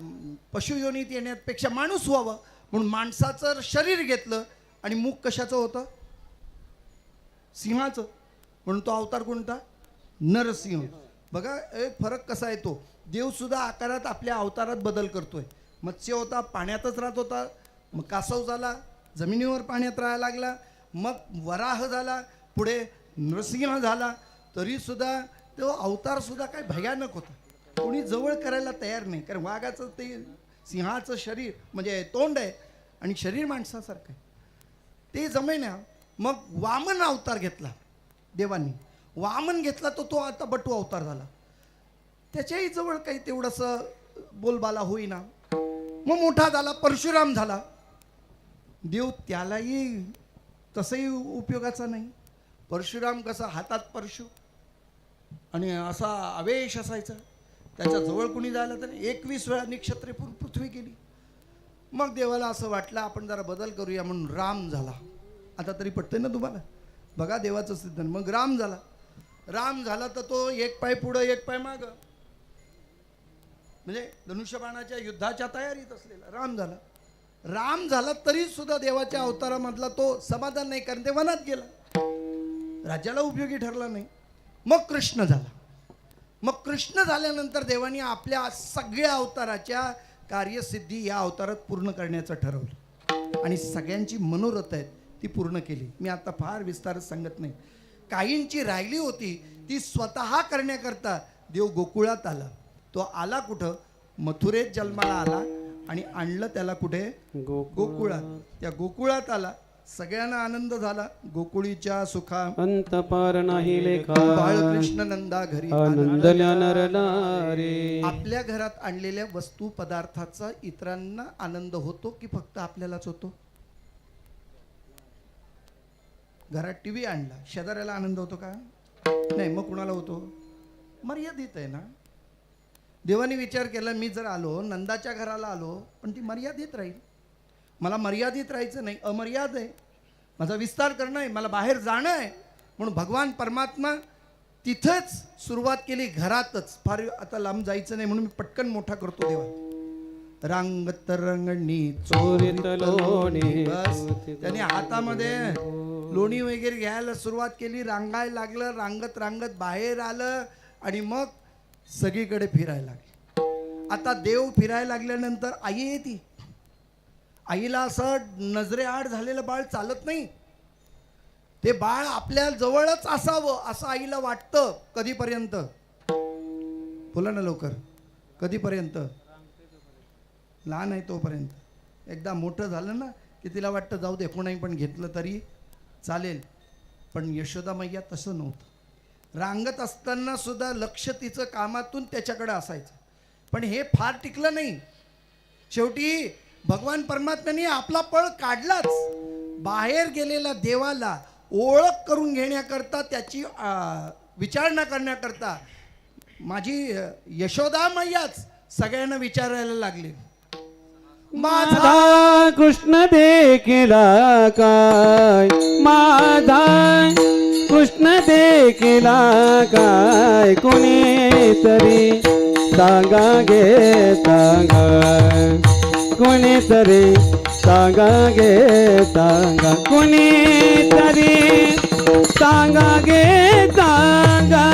पशुयोनीत येण्यापेक्षा माणूस व्हावं, म्हणून माणसाचं शरीर घेतलं. आणि मुख कशाचं होतं, सिंहाचं. म्हणून तो अवतार कोणता, नरसिंह. बघा एक फरक कसा येतो. देवसुद्धा आकारात आपल्या अवतारात बदल करतोय. मत्स्य होता पाण्यातच राहत होता, मग कासव झाला, जमिनीवर पाण्यात राहायला लागला, मग वराह झाला, पुढे नरसिंह झाला. तरीसुद्धा तो अवतारसुद्धा काय भयानक होता. कोणी जवळ करायला तयार नाही. कारण वाघाचं ते सिंहाचं शरीर म्हणजे तोंड आहे आणि शरीर माणसासारखं आहे, ते जमेना. मग वामन अवतार घेतला देवांनी. वामन घेतला तो आता बटू अवतार झाला. त्याच्याही जवळ काही तेवढंसं बोलबाला होईना. मग मोठा झाला, परशुराम झाला. देव त्यालाही तसंही उपयोगाचा नाही. परशुराम कसा हातात परशु आणि असा आवेश असायचा. त्याच्या जवळ कुणी जायला तर 21 वेळा निक्षत्रे पृथ्वी गेली. मग देवाला असं वाटलं आपण जरा बदल करूया, म्हणून राम झाला. आता तरी पटतंय ना तुम्हाला. बघा देवाचं सिद्ध. मग राम झाला. राम झाला तर तो एक पाय पुढं एक पाय मागं, म्हणजे धनुष्यबाणाच्या युद्धाच्या तयारीत असलेला राम झाला. राम झाला तरी सुद्धा देवाच्या अवतारामधला तो समाधान नाही, कारण ते वनात गेला, राज्याला उपयोगी ठरला नाही. मग कृष्ण झाला. मग कृष्ण झाल्यानंतर देवाने आपल्या सगळ्या अवताराच्या कार्यसिद्धी या अवतारात पूर्ण करण्याचं ठरवलं आणि सगळ्यांची मनोरथ आहेत ती पूर्ण केली. मी आता फार विस्तार सांगत नाही. काहींची राहिली होती ती स्वतः करण्याकरता देव गोकुळात आला. तो आला कुठं, मथुरेत जन्माला आला आणि आणलं त्याला कुठे, गोकुळात. त्या गोकुळात आला, सगळ्यांना आनंद झाला. गोकुळीच्या सुखा अंत पार नाही लेखा बाळकृष्ण नंदा घरी आनंदल्या नरला रे. आपल्या घरात आणलेल्या वस्तू पदार्थाचा इतरांना आनंद होतो की फक्त आपल्यालाच होतो. घरात टीव्ही आणला, शेजाऱ्याला आनंद होतो का, नाही. मग कुणाला होतो, मर्यादित आहे ना. देवाने विचार केला, मी जर आलो नंदाच्या घराला आलो पण ती मर्यादित राहील. मला मर्यादित राहायचं नाही, अमर्याद आहे. माझा विस्तार करणं आहे, मला बाहेर जाणं आहे. म्हणून भगवान परमात्मा तिथंच सुरुवात केली, घरातच. फार आता लांब जायचं नाही म्हणून मी पटकन मोठा करतो देवा. रांगत रंगणी चोरीत लोणी. बस त्याने हातामध्ये लोणी वगैरे घ्यायला सुरुवात केली. रांगायला लागलं, रांगत रांगत बाहेर आलं आणि मग सगळीकडे फिरायला लागली. आता देव फिरायला लागल्यानंतर आई येते. आईला असं नजरेआड झालेलं बाळ चालत नाही. ते बाळ आपल्या जवळच असावं असं आईला वाटतं. कधीपर्यंत? बोला ना लवकर. कधीपर्यंत? लहान आहे तोपर्यंत. एकदा मोठं झालं ना की तिला वाटतं जाऊ दे, कोणाही पण घेतलं तरी चालेल. पण यशोदा मैया तसं नव्हतं. रांगत असताना सुद्धा लक्ष तिचं कामातून त्याच्याकडे असायचं. पण हे फार टिकलं नाही. शेवटी भगवान परमात्म्याने आपला पळ काढलाच. बाहेर गेलेला देवाला ओळख करून घेण्याकरता, त्याची विचारणा करण्याकरता माझी यशोदा मैयाच सगळ्यांना विचारायला लागली, माझा कृष्ण देखिला काय, माझा कृष्ण देखिला काय, कोणीतरी सांगा गे सांगा, कोणीतरी सांगा गे सांगा, कोणीतरी सांगा गे सांगा.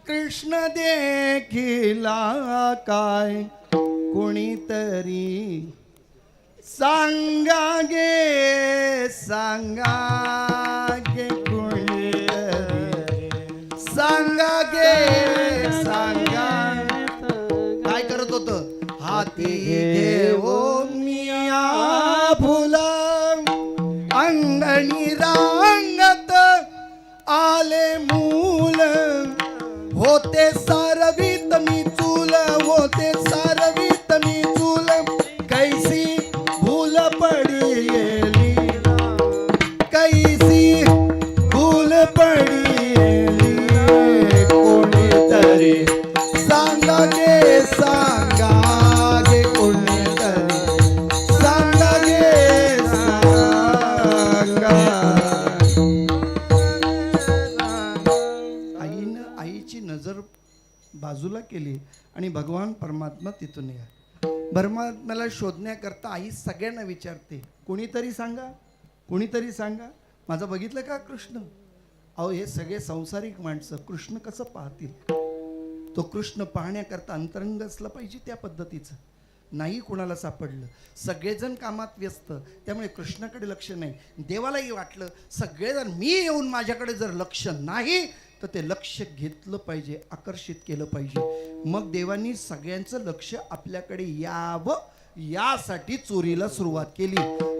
कृष्ण देखिला काय, कोणीतरी सांगा गे सांगा गे, कोणीतरी सांगा गे सांगा. काय करत होत? हाती घेऊ मिया फुला, अंगणी रांगत आले मूल, होते सारवीत मी चूल, होते सारवीत मी चूल, कैसी भूल पडी गेली, कैसी भूल पडी गेली, कोणीतरी सांगा गे सांगा गे, कोणीतरी सांगा गे सांगा. आईची नजर बाजूला केली आणि भगवान परमात्मा तिथून या. परमात्म्याला शोधण्याकरता आई सगळ्यांना विचारते, कोणीतरी सांगा, कोणीतरी सांगा. माझं बघितलं का कृष्ण? अहो हे सगळे संसारिक माणसं कृष्ण कसं पाहतील? तो कृष्ण पाहण्याकरता अंतरंग असलं पाहिजे त्या पद्धतीचं. नाही कोणाला सापडलं. सगळेजण कामात व्यस्त, त्यामुळे कृष्णाकडे लक्ष नाही. देवालाही वाटलं सगळेजण मी येऊन माझ्याकडे जर लक्ष नाही तर ते लक्ष घेतलं पाहिजे, आकर्षित केलं पाहिजे. मग देवांनी सगळ्यांचं लक्ष आपल्याकडे यावं यासाठी चोरीला सुरुवात केली.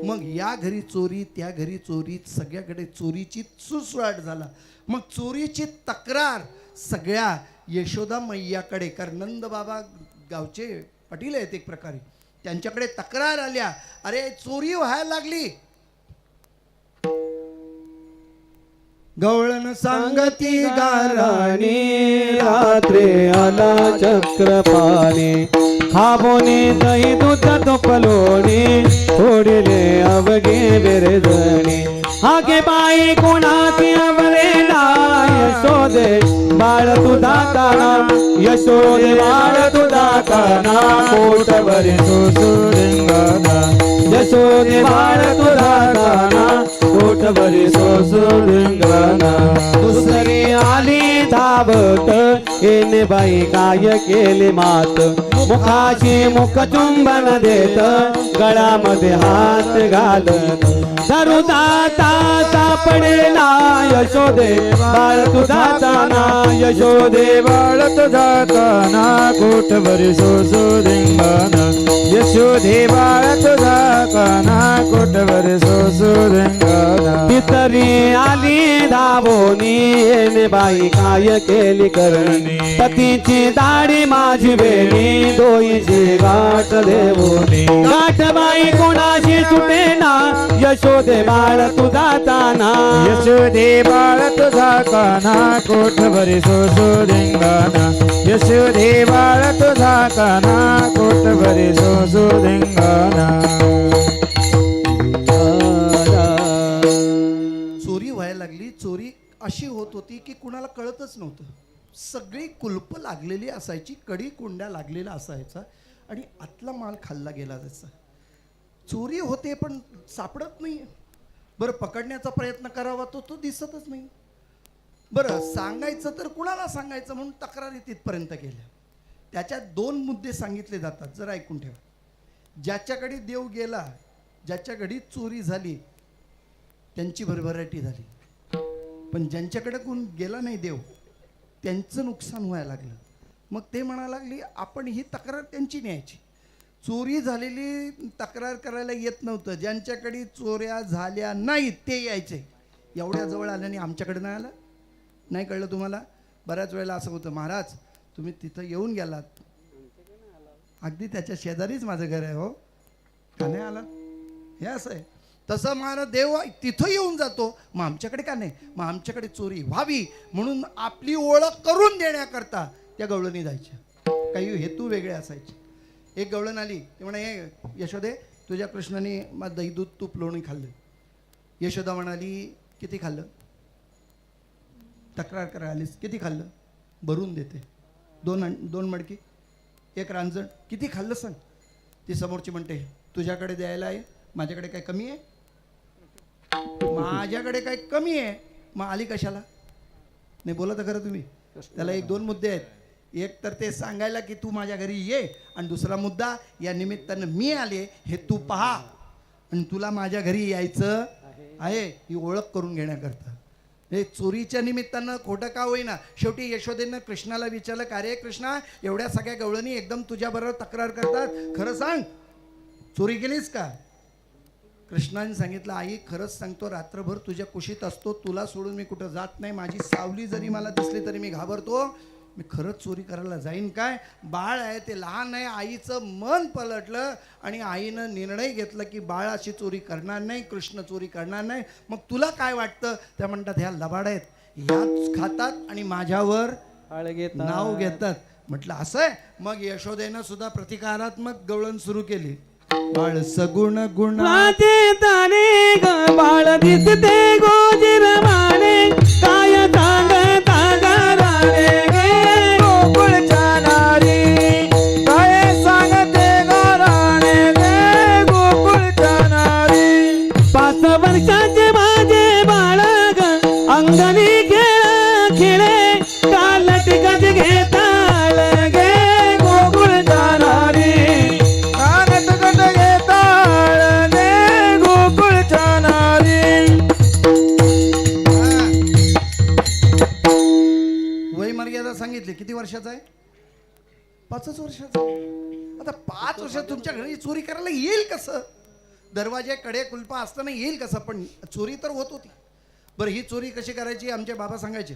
मग या घरी चोरी, त्या घरी चोरी, सगळ्याकडे चोरीची सुसवाट झाला. मग चोरीची तक्रार सगळ्या यशोदा मैयाकडे, कारण नंद बाबा गावचे पाटील आहेत एक प्रकारे, त्यांच्याकडे तक्रार आल्या, अरे चोरी व्हायला लागली. गवळण सांगती गाराणी, रात्री आला चक्रपाणी, खाबोने दही दूध तुपलोणी, थोडिले अवघे बिरजणी, हाके बाई कोणाची अवरेला, यशोदे बाळ तुझा काना, यशोदे बाळ तुझा काना, पोटभरी सोसुरिंगाना, यशोदे बाळ तुझा काना, पोटभरी सोसुरिंगाना. दुसरी आली धावत, येणे बाई काय केले मात, मुखाची मुख चुंबन देत, गळामध्ये हात घालत, धरू दाता सापडेला, यशोदे बाळ तुझा ताना, यशोदे बाळ तुझा ताना, कोठभरी सोसुरिंगाना, यशोदे बाळ तुझा काना, कोठभरी सोसुरिंगाना. पितरी आली धावोनी, येणे बाई काय केली करणी, पतीची दाढी माझी वेणी, दोईची गाठ देवोनी, गाठ बाई कोणाशी सुटेना, यशोदे बाळ तुझा ताना, यशोदे बाळ तुझा काना, कोठभरी सोसुरिंगाना, यशोदे बाळ तुझा काना, कोठभरी सोसुरिंगाना. चोरी व्हायला लागली. चोरी अशी होत होती की कुणाला कळतच नव्हतं. सगळी कुलप लागलेली असायची, कडी कुंड्या लागलेला असायचा आणि आतला माल खाल्ला गेला जायचा. चोरी होते पण सापडत नाही. बरं पकडण्याचा प्रयत्न करावा तो दिसतच नाही. बरं सांगायचं तर कुणाला सांगायचं म्हणून तक्रारी तिथपर्यंत गेल्या. त्याच्यात 2 मुद्दे सांगितले जातात, जर ऐकून ठेवा. ज्याच्याकडे देव गेला, ज्याच्या घडी चोरी झाली त्यांची भरभराटी झाली, पण ज्यांच्याकडे कोण गेला नाही देव त्यांचं नुकसान व्हायला लागलं. मग ते म्हणायला लागली आपण ही तक्रार त्यांची न्यायची. चोरी झालेली तक्रार करायला येत नव्हतं, ज्यांच्याकडे चोऱ्या झाल्या नाहीत ते यायचे. एवढ्या जवळ आल्याने आमच्याकडे नाही आलं. नाही कळलं तुम्हाला? बऱ्याच वेळेला असं होतं, महाराज तुम्ही तिथं येऊन गेलात, अगदी त्याच्या शेजारीच माझं घर आहे, हो का नाही आला? हे असं आहे. तसं महाराज देव तिथं येऊन जातो, मग आमच्याकडे का नाही? मग आमच्याकडे चोरी व्हावी म्हणून आपली ओळख करून देण्याकरता त्या गवळणी जायच्या. काही हेतू वेगळे असायचे. एक गवळण आली, ते म्हणे हे यशोदे तुझ्या कृष्णाने मग दही दूध तूप लोणी खाल्लं. यशोदा म्हणाली किती खाल्लं? तक्रार करायला आलीस, किती खाल्लं? भरून देते. 2 मडकी 1 रांजण, किती खाल्लं सांग? ती समोरची म्हणते तुझ्याकडे द्यायला आहे, माझ्याकडे काय कमी आहे? माझ्याकडे काय कमी आहे, मग आली कशाला? नाही बोला तर खरं तुम्ही. त्याला 1-2 मुद्दे आहेत. एक तर ते सांगायला की तू माझ्या घरी ये, आणि दुसरा मुद्दा या निमित्तानं मी आले हे तू पहा, आणि तुला माझ्या घरी यायचं आहे ही ओळख करून घेण्याकरता. हे चोरीच्या निमित्तानं खोटं का होईना, शेवटी यशोदेनं कृष्णाला विचारलं का रे कृष्णा, एवढ्या सगळ्या गवळणी एकदम तुझ्याबरोबर तक्रार करतात, खरं सांग चोरी केलीस का? कृष्णाने सांगितलं आई खरंच सांगतो, रात्रभर तुझ्या कुशीत असतो, तुला सोडून मी कुठं जात नाही. माझी सावली जरी मला दिसली तरी मी घाबरतो. मी खरंच चोरी करायला जाईन काय? बाळ आहे ते लहान आहे. आईचं मन पलटलं आणि आईनं निर्णय घेतला की बाळ अशी चोरी करणार नाही, कृष्ण चोरी करणार नाही. मग तुला काय वाटतं? त्या म्हणतात ह्या लबाड आहेत, ह्याच खातात आणि माझ्यावर नाव घेतात. म्हटलं असं आहे. मग यशोदेनं सुद्धा प्रतिकारात्मक गवळण सुरू केली. बाळ सगुण गुण राजे ताने ग बाळ दिसते गोजीर माने, काय सांगता गराणे गे गोकुळच्या नारी, काय सांगते गराणे गे गोकुळच्या नारी. 5 वर्षाचे माझे बाळ ग अंगणी खेळ खेळे, कालट गज घेताळ गे गोकुळच्या नारी. वय मर्यादा सांगितली, किती वर्षाचा आहे? 5च वर्षाचा. आता 5 वर्षात तुमच्या घरी चोरी करायला येईल कसं? दरवाजे कडे कुलपा असताना येईल कसं? पण चोरी तर होत होती. बरं ही चोरी कशी करायची आमचे बाबा सांगायचे.